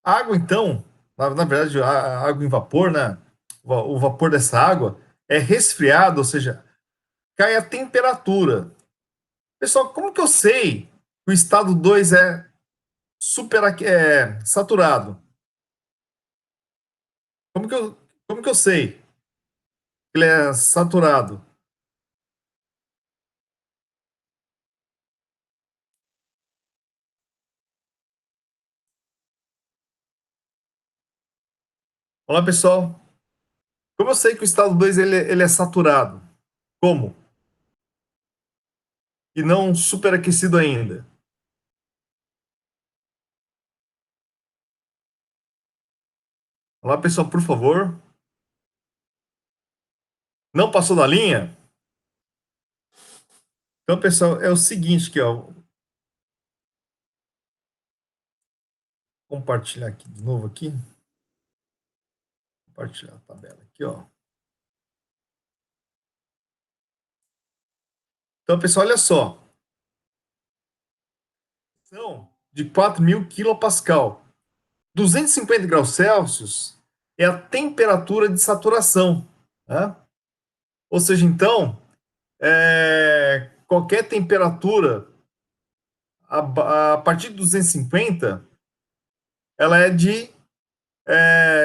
A água, então, na verdade, a água em vapor, né? O vapor dessa água é resfriado, ou seja, cai a temperatura. Pessoal, como que eu sei que o estado 2 é saturado? Como que como que eu sei que ele é saturado? Olá, pessoal. Como eu sei que o estado 2 ele é saturado? Como? E não superaquecido ainda? Olá, pessoal, por favor. Não passou da linha? Então, pessoal, é o seguinte aqui, ó. Compartilhar aqui de novo aqui. Compartilhar a tabela aqui, ó. Então, pessoal, olha só. São de 4.000 quilopascal. 250 graus Celsius é a temperatura de saturação. Né? Ou seja, então, qualquer temperatura a partir de 250, ela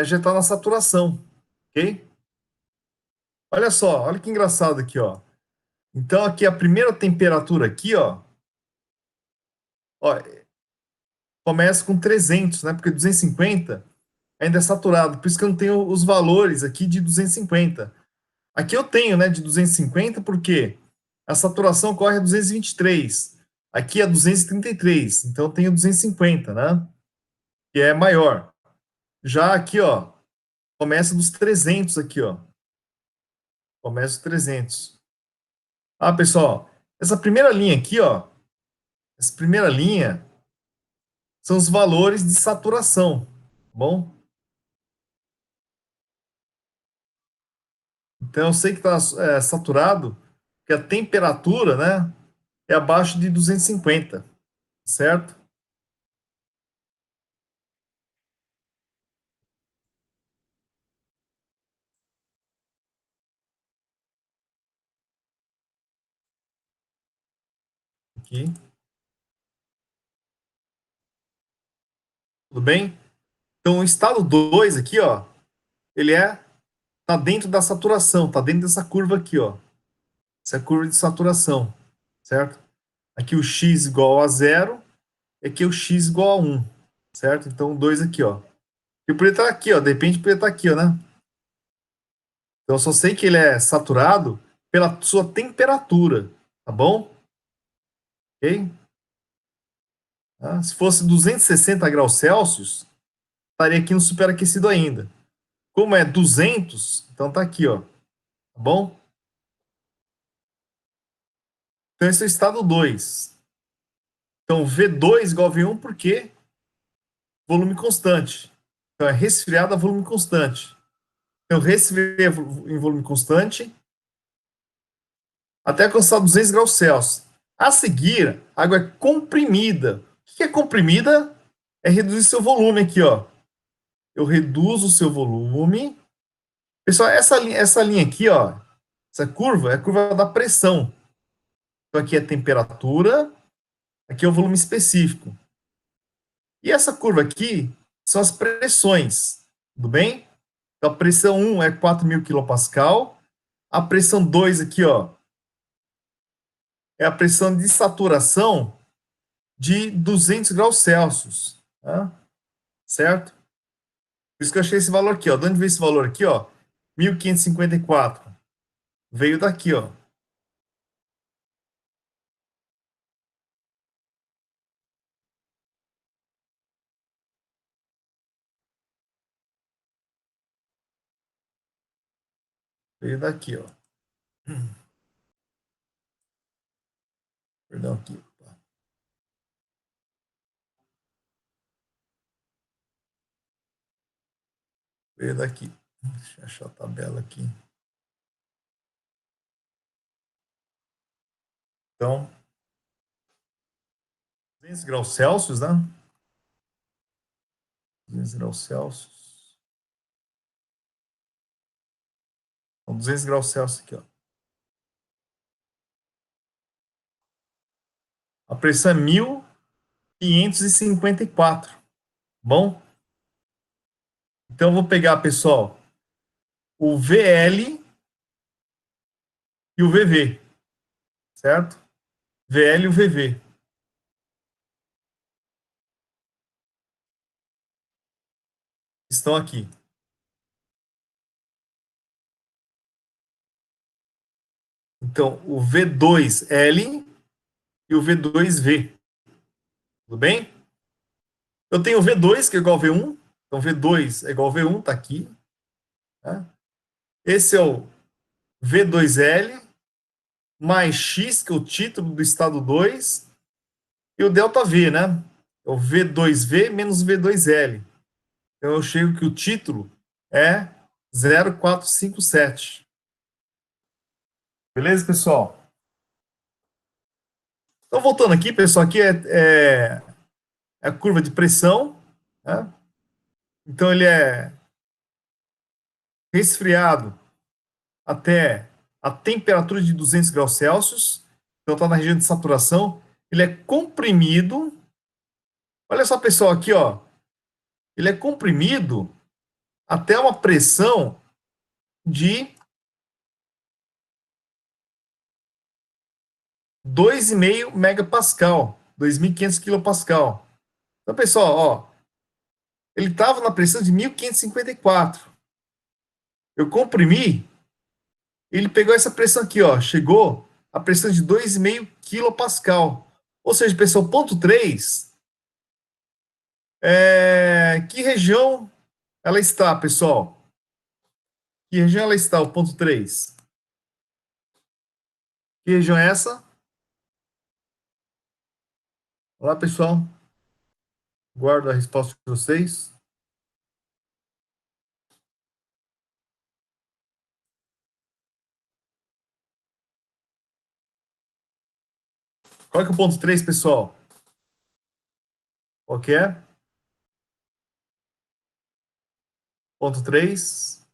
já está na saturação, ok? Olha só, olha que engraçado aqui, ó. Então, aqui a primeira temperatura aqui, ó, começa com 300, né? Porque 250 ainda é saturado. Por isso que eu não tenho os valores aqui de 250. Aqui eu tenho, né, de 250, porque a saturação ocorre a 223. Aqui é 233, então eu tenho 250, né? Que é maior. Já aqui, ó, começa dos 300 aqui, ó. Começa dos 300. Ah, pessoal, essa primeira linha aqui, ó, essa primeira linha são os valores de saturação, tá bom? Então eu sei que está saturado, que a temperatura, né, é abaixo de 250, certo? Aqui, tudo bem? Então o estado 2 aqui, ó, ele tá dentro da saturação, tá dentro dessa curva aqui, ó. Essa é a curva de saturação, certo? Aqui o x igual a zero, e aqui o x igual a um, certo? Então, 2 aqui, ó. E poderia estar aqui, ó. De repente, poderia estar aqui, ó, né? Então, eu só sei que ele é saturado pela sua temperatura, tá bom? Ok? Tá? Se fosse 260 graus Celsius, estaria aqui no superaquecido ainda. Como é 200, então tá aqui, ó. Tá bom? Então, esse é o estado 2. Então, V2 igual a V1, por quê? Volume constante. Então, é resfriado a volume constante. Então, resfriei em volume constante até alcançar 200 graus Celsius. A seguir, a água é comprimida. O que é comprimida? É reduzir seu volume aqui, ó. Eu reduzo o seu volume. Pessoal, essa linha aqui, ó, essa curva é a curva da pressão. Então, aqui é a temperatura, aqui é o volume específico. E essa curva aqui são as pressões, tudo bem? Então, a pressão 1 é 4.000 quilopascal. A pressão 2 aqui, ó, é a pressão de saturação de 200 graus Celsius, tá? Certo? Por isso que eu achei esse valor aqui, ó. De onde veio esse valor aqui, ó? 1554. Veio daqui, ó. Veio daqui, ó. Perdão aqui. Veio daqui. Deixa eu achar a tabela aqui. Então, 200 graus Celsius, né? 200 graus Celsius. Então, 200 graus Celsius aqui, ó. A pressão é 1554. Bom? Então, eu vou pegar, pessoal, o VL e o VV, certo? VL e o VV. Estão aqui. Então, o V2L e o V2V. Tudo bem? Eu tenho o V2, que é igual a V1. Então, V2 é igual a V1, está aqui. Tá? Esse é o V2L mais X, que é o título do estado 2, e o ΔV, né? É o V2V menos V2L. Então, eu chego que o título é 0457. Beleza, pessoal? Então, voltando aqui, pessoal, aqui é a curva de pressão, né? Então, ele é resfriado até a temperatura de 200 graus Celsius, então está na região de saturação. Ele é comprimido. Olha só, pessoal, aqui, ó. Ele é comprimido até uma pressão de 2,5 megapascal, 2.500 quilopascal. Então, pessoal, ó, ele estava na pressão de 1.554. Eu comprimi, ele pegou essa pressão aqui, ó, chegou a pressão de 2,5 quilopascal. Ou seja, pessoal, ponto 3, que região ela está, pessoal? Que região ela está, o ponto 3? Que região é essa? Olá, pessoal. Guardo a resposta de vocês. Qual é que é o ponto 3, pessoal? Qual que é? Ponto 3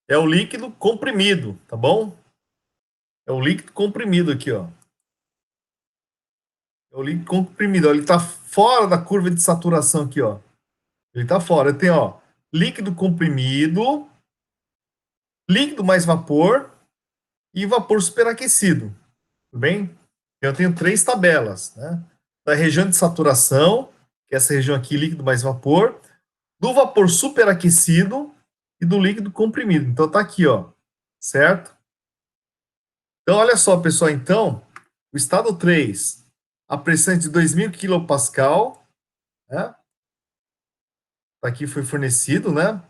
é o líquido comprimido, tá bom? É o líquido comprimido aqui, ó. É o líquido comprimido, ó. Ele está fora da curva de saturação aqui, ó. Ele está fora. Tem, ó, líquido comprimido, líquido mais vapor e vapor superaquecido. Tudo bem? Eu tenho 3 tabelas, né? Da região de saturação, que é essa região aqui, líquido mais vapor, do vapor superaquecido e do líquido comprimido. Então tá aqui, ó, certo? Então olha só, pessoal, então, o estado 3, a pressão é de 2.000 quilopascal, né? Aqui foi fornecido, né?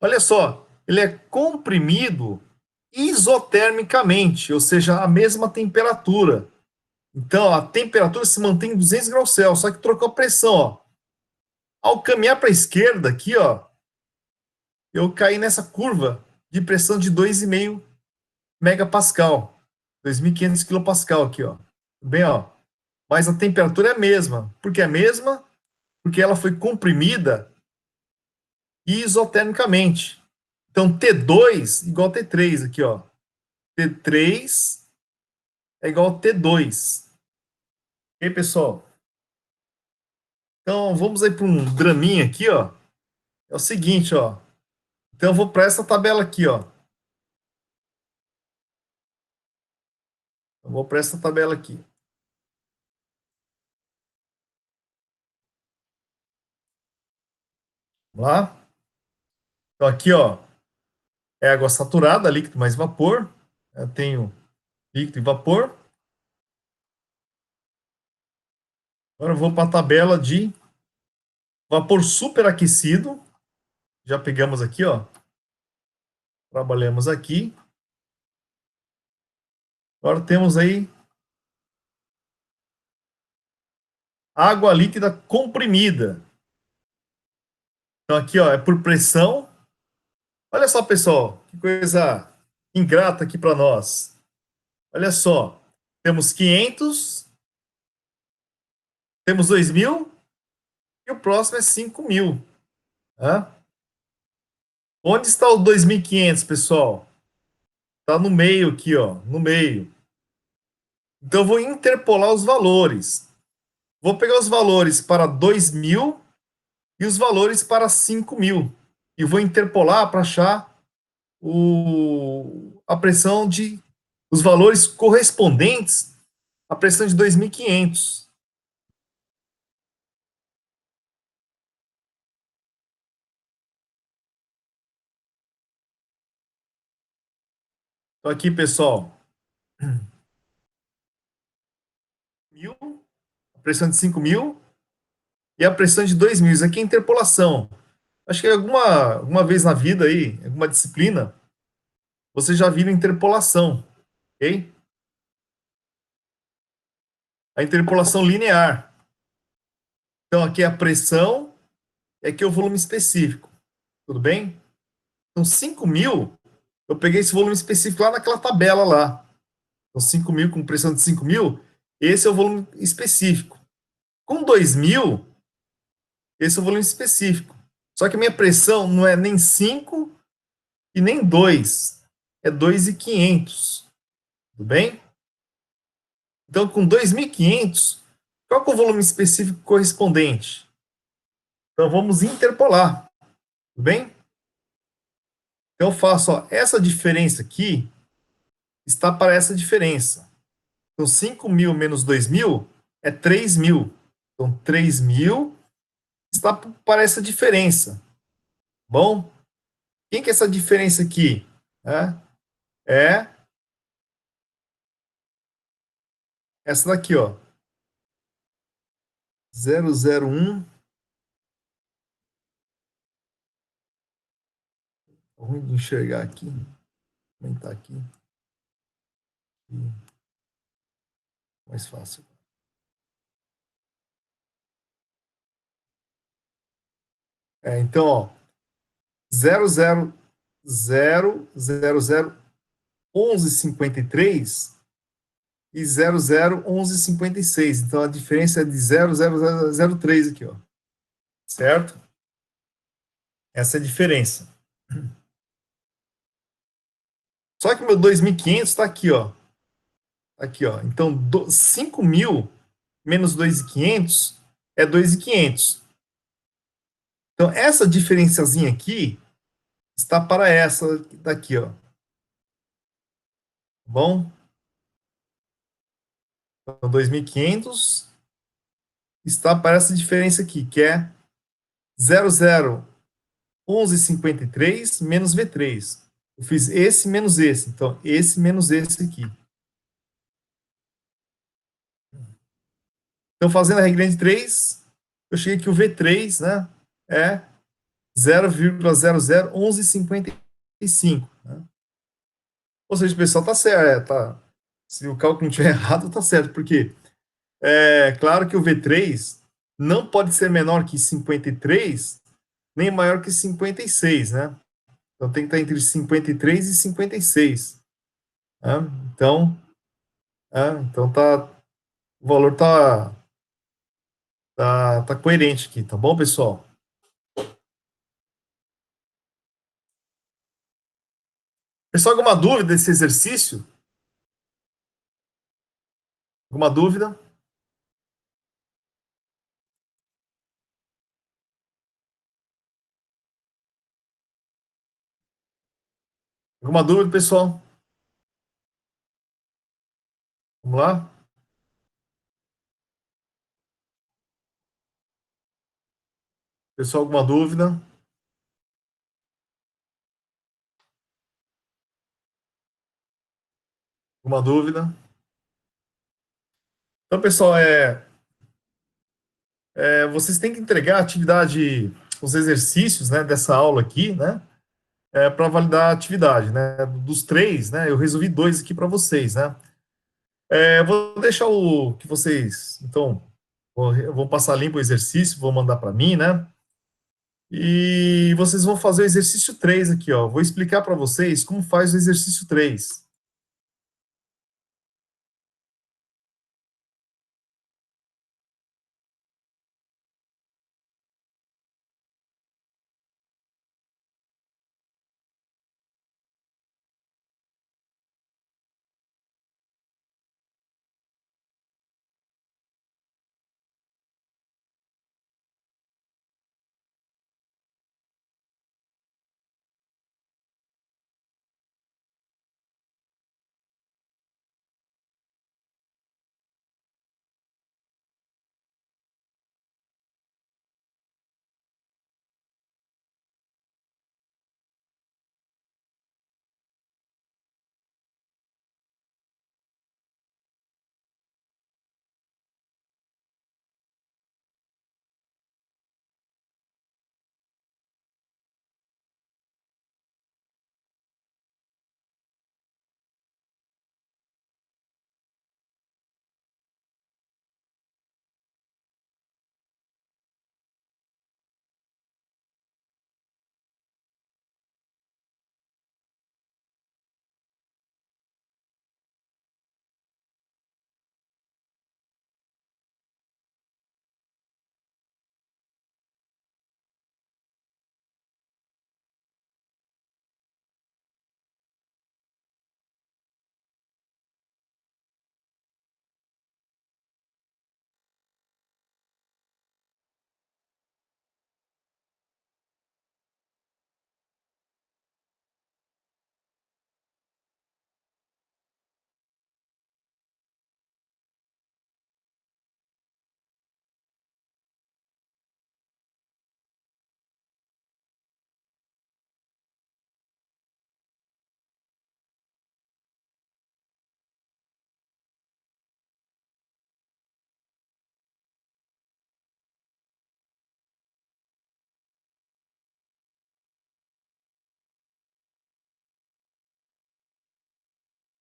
Olha só, ele é comprimido isotermicamente, ou seja, a mesma temperatura. Então, a temperatura se mantém em 200 graus Celsius, só que trocou a pressão, ó. Ao caminhar para a esquerda aqui, ó, eu caí nessa curva de pressão de 2,5 megapascal, 2.500 quilopascal aqui, ó. Bem, ó. Mas a temperatura é a mesma. Por que é a mesma? Porque ela foi comprimida isotermicamente. Então, T2 igual a T3 aqui, ó. T3 é igual a T2. Ok, pessoal? Então, vamos aí para um draminha aqui, ó. É o seguinte, ó. Então, eu vou para essa tabela aqui, ó. Eu vou para essa tabela aqui. Vamos lá? Então, aqui, ó, é água saturada, líquido mais vapor. Eu tenho líquido e vapor. Agora eu vou para a tabela de vapor superaquecido. Já pegamos aqui, ó. Trabalhamos aqui. Agora temos aí água líquida comprimida. Então aqui, ó, é por pressão. Olha só, pessoal, que coisa ingrata aqui para nós. Olha só, temos 500, temos 2.000 e o próximo é 5.000. Né? Onde está o 2.500, pessoal? Está no meio aqui, ó, no meio. Então, eu vou interpolar os valores. Vou pegar os valores para 2.000 e os valores para 5.000. E vou interpolar para achar a pressão de os valores correspondentes à pressão de 2.500. Então, aqui, pessoal, 1.000, a pressão de 5.000 e a pressão de 2.000. Isso aqui é interpolação. Acho que alguma vez na vida aí, alguma disciplina, você já viu interpolação, ok? A interpolação linear. Então, aqui é a pressão e aqui é o volume específico. Tudo bem? Então, 5.000, eu peguei esse volume específico lá naquela tabela lá. Então, 5.000 com pressão de 5.000, esse é o volume específico. Com 2.000, esse é o volume específico. Só que a minha pressão não é nem 5 e nem 2, é 2.500. Tudo bem? Então, com 2.500, qual é o volume específico correspondente? Então, vamos interpolar. Tudo bem? Então, eu faço, ó, essa diferença aqui está para essa diferença. Então, 5.000 menos 2.000 é 3.000. Então, 3.000 está para essa diferença. Bom, quem que é essa diferença aqui? É essa daqui, ó. 001. Ruim de enxergar aqui. Vou aumentar aqui. Mais fácil. Então, ó, 0001153 e 001156. Então, a diferença é de 0,0003 aqui, ó. Certo? Essa é a diferença. Só que o meu 2.500 está aqui, ó. Aqui, ó. Então, 5.000 menos 2.500 é 2.500. Então, essa diferenciazinha aqui está para essa daqui, ó. Bom? Então, 2.500 está para essa diferença aqui, que é 001153 menos V3. Eu fiz esse menos esse. Então, esse menos esse aqui. Então, fazendo a regra de 3, eu cheguei que o V3, né, é 0,001155. Né? Ou seja, o pessoal tá certo. Tá, se o cálculo não estiver errado, tá certo. Porque é claro que o V3 não pode ser menor que 53, nem maior que 56, né? Então tem que estar entre 53 e 56. Né? Então o valor tá coerente aqui, tá bom, pessoal? Pessoal, alguma dúvida desse exercício? Alguma dúvida? Alguma dúvida, pessoal? Vamos lá? Pessoal, alguma dúvida? Alguma dúvida? Então, pessoal, vocês têm que entregar a atividade, os exercícios, né, dessa aula aqui, né, para validar a atividade, né, dos três, né, eu resolvi dois aqui para vocês, né. Vou deixar o que vocês, então, vou passar limpo o exercício, vou mandar para mim, né, E vocês vão fazer o exercício 3 aqui, ó. Vou explicar para vocês como faz o exercício 3.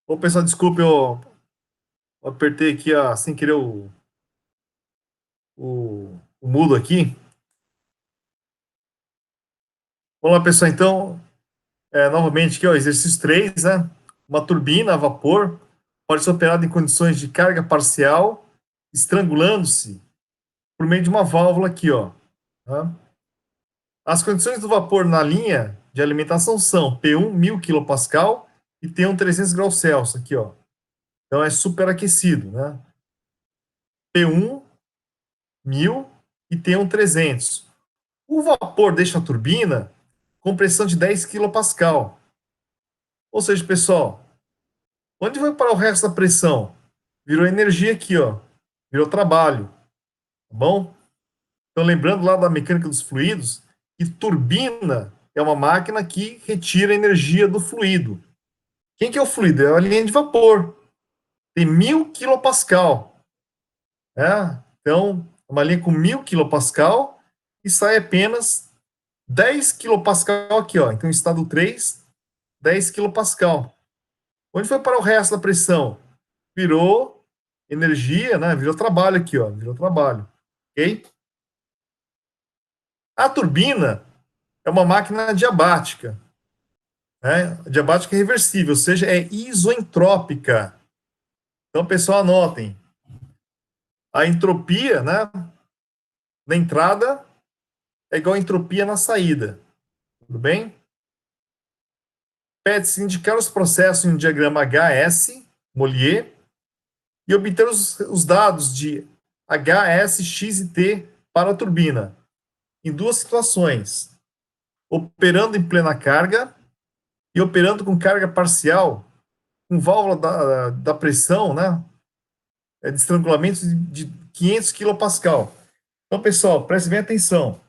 Ô, pessoal, desculpe, eu apertei aqui, sem querer o mudo aqui. Vamos lá, pessoal, então, novamente aqui, ó, exercício 3, né? Uma turbina a vapor pode ser operada em condições de carga parcial, estrangulando-se por meio de uma válvula aqui, ó. Tá? As condições do vapor na linha de alimentação são P1 1000 kPa e T1 300 graus Celsius aqui, ó. Então é superaquecido, né? P1 1000 e T1 300. O vapor deixa a turbina com pressão de 10 kPa. Ou seja, pessoal, onde vai parar o resto da pressão? Virou energia aqui, ó. Virou trabalho, tá bom? Então, lembrando lá da mecânica dos fluidos, que turbina é uma máquina que retira energia do fluido. Quem que é o fluido? É a linha de vapor. Tem 1000 kPa. Né? Então, uma linha com 1000 kPa e sai apenas 10 kPa aqui, ó. Então, estado 3, 10 kPa. Onde foi para o resto da pressão? Virou energia, né? Virou trabalho aqui, ó. Virou trabalho. Ok? A turbina é uma máquina diabática. Né? Diabática é reversível, ou seja, é isoentrópica. Então, pessoal, anotem. A entropia, né, na entrada é igual a entropia na saída. Tudo bem? Pede-se indicar os processos em um diagrama HS, Mollier, e obter os dados de HS, X e T para a turbina, em duas situações: operando em plena carga e operando com carga parcial, com válvula da pressão, né, de estrangulamento de 500 kPa. Então, pessoal, preste bem atenção.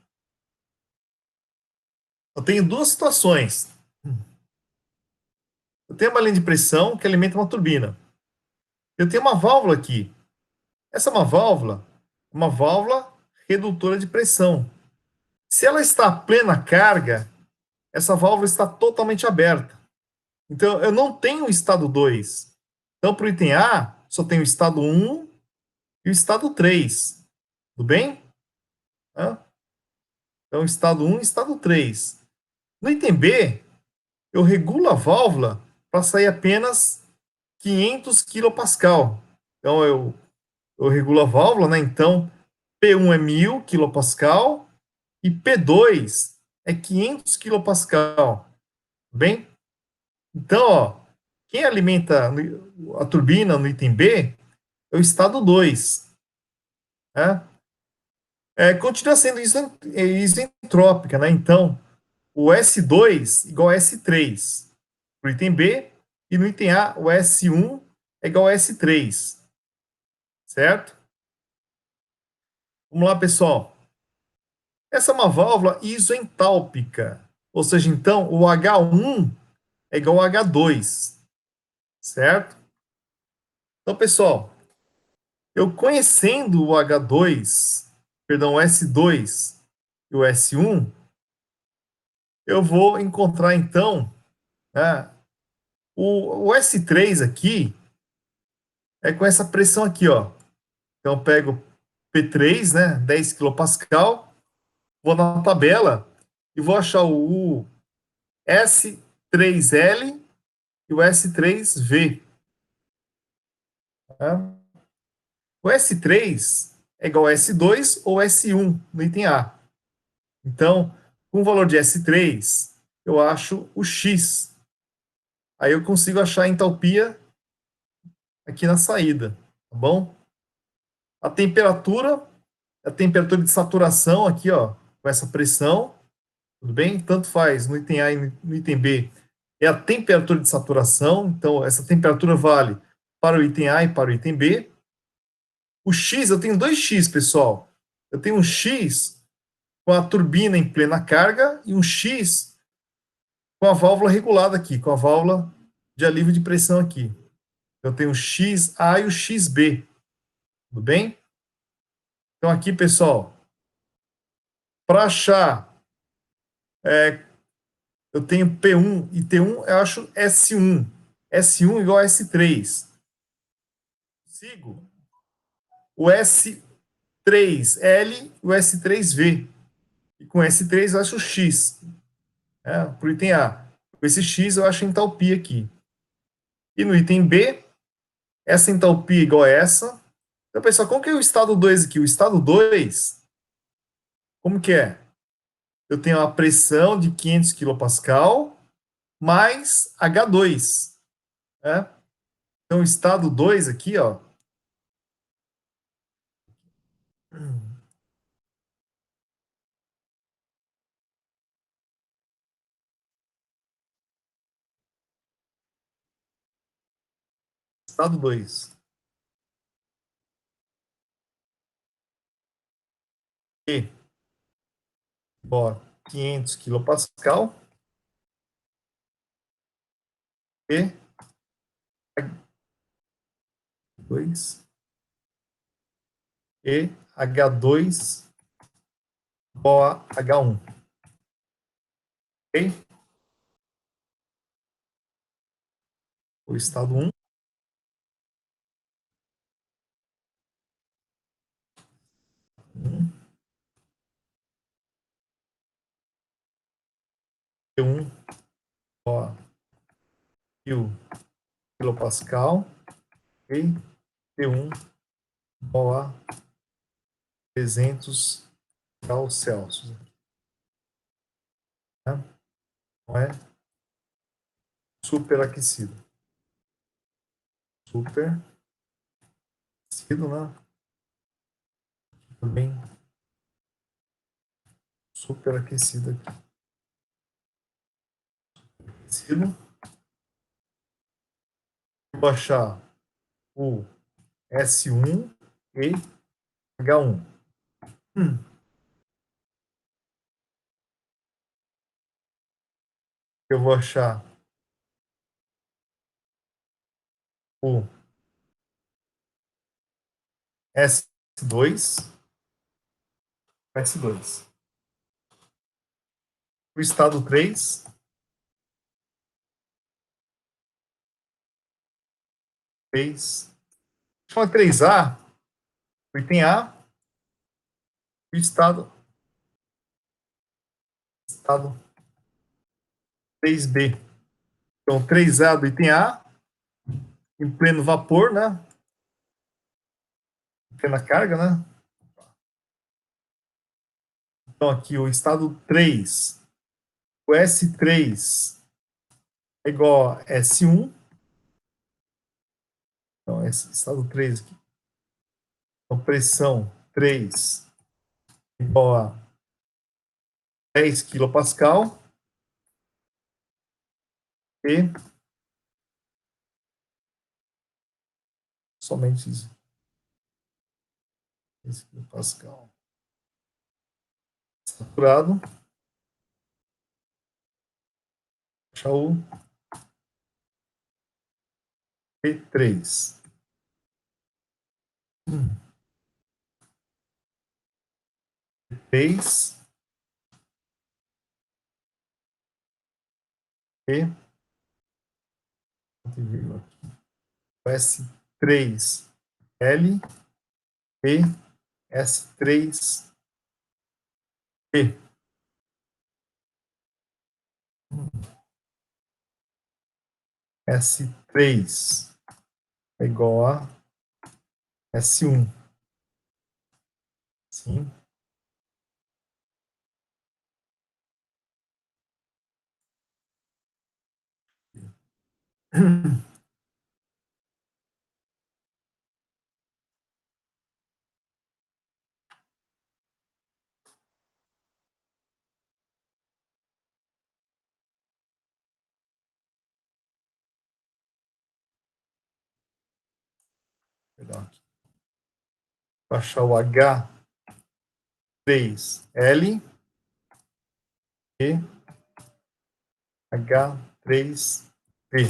Eu tenho duas situações. Eu tenho uma linha de pressão que alimenta uma turbina. Eu tenho uma válvula aqui. Essa é uma válvula redutora de pressão. Se ela está a plena carga, essa válvula está totalmente aberta. Então, eu não tenho o estado 2. Então, para o item A, só tenho o estado 1 e o estado 3. Tudo bem? Então, estado 1 e estado 3. No item B, eu regulo a válvula para sair apenas 500 kPa. Então, eu regulo a válvula, né? Então, P1 é 1000 kPa e P2 é 500 kPa. Bem? Então, ó, quem alimenta a turbina no item B é o estado 2. Né? Continua sendo isentrópica, né? Então, o S2 igual a S3 para o item B, e no item A, o S1 é igual a S3, certo? Vamos lá, pessoal. Essa é uma válvula isentálpica, ou seja, então, o H1 é igual a H2, certo? Então, pessoal, eu conhecendo o H2, perdão, o S2 e o S1, eu vou encontrar, então, né, o S3 aqui é com essa pressão aqui, ó. Então, eu pego P3, né, 10 kPa, vou na tabela e vou achar o S3L e o S3V. Tá? O S3 é igual a S2 ou S1 no item A. Então, com o valor de S3, eu acho o X. Aí eu consigo achar a entalpia aqui na saída, tá bom? A temperatura de saturação aqui, ó, com essa pressão, tudo bem? Tanto faz no item A e no item B, é a temperatura de saturação, então essa temperatura vale para o item A e para o item B. O X, eu tenho dois X, pessoal. Eu tenho um X com a turbina em plena carga e um X com a válvula regulada aqui, com a válvula de alívio de pressão aqui. Eu tenho o XA e o XB, tudo bem? Então aqui, pessoal, para achar, eu tenho P1 e T1, eu acho S1. S1 igual a S3. Sigo o S3L e o S3V. E com S3 eu acho o X, né, por item A. Com esse X eu acho a entalpia aqui. E no item B, essa entalpia igual a essa. Então, pessoal, como que é o estado 2 aqui? O estado 2, como que é? Eu tenho a pressão de 500 kPa mais H2. Né? Então, o estado 2 aqui, ó. Estado 2. E, ó, 500 kPa e H2 e H2 igual a H1. Ok? O estado 1, T1 igual a 1000 kPa e T1 igual a 300 graus Celsius. Né? Não é superaquecido. Superaquecido, né? Também superaquecido aqui. Aquecido. Vou baixar o S1 e H1. Hum. Eu vou achar o S2, S2. O estado 3, 3. Chama 3A, o item A, o estado estado 3B. Então, 3A do item A, em pleno vapor, né? Em plena carga, né? Então, aqui o estado 3, o S3 é igual a S1. Então, esse estado 3 aqui. Então, pressão 3 é igual a 10 kPa. E somente isso. 10 kPa. Saturado. Achar o P3. P3 e S3 L e S3 P. S3 é igual a S1. Sim. Vou achar o H3L e H3P.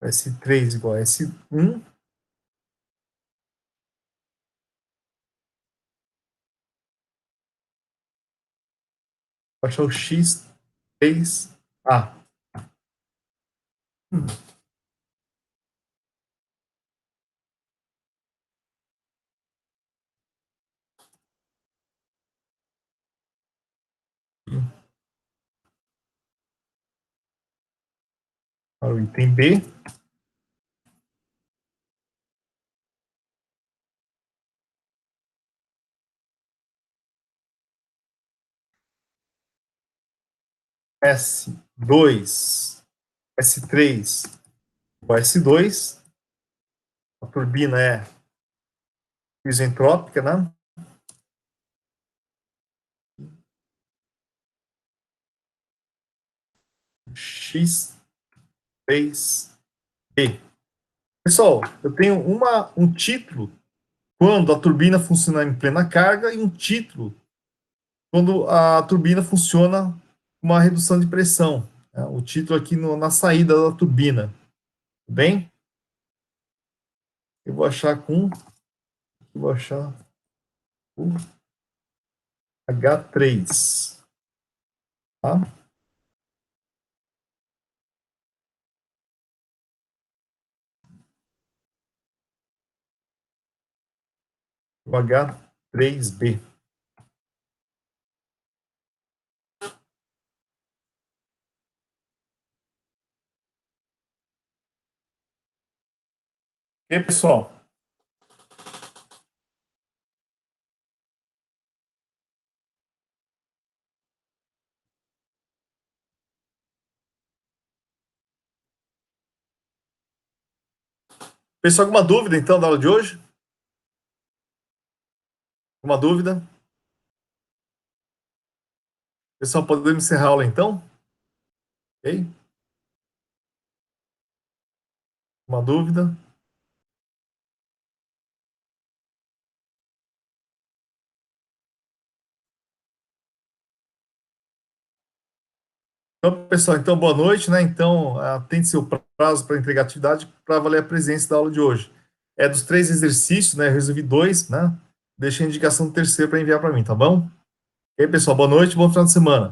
S3 igual a S1. Vou achar o X3A. Para o item B. S2, S3 igual a S2. A turbina é isentrópica, né? X3B. Pessoal, eu tenho um título quando a turbina funciona em plena carga e um título quando a turbina funciona com uma redução de pressão. Né? O título aqui na saída da turbina. Tudo bem? Eu vou achar o H3. Tá? O H3B. E aí, pessoal? Pessoal, alguma dúvida então da aula de hoje? Alguma dúvida? Pessoal, podemos encerrar a aula então? Ok? Uma dúvida? Então, pessoal, então boa noite, né? Então, atende seu prazo para entregar atividade para valer a presença da aula de hoje. É dos 3 exercícios, né? Eu resolvi 2, né? Deixei a indicação do terceiro para enviar para mim, tá bom? E aí, pessoal, boa noite, bom final de semana.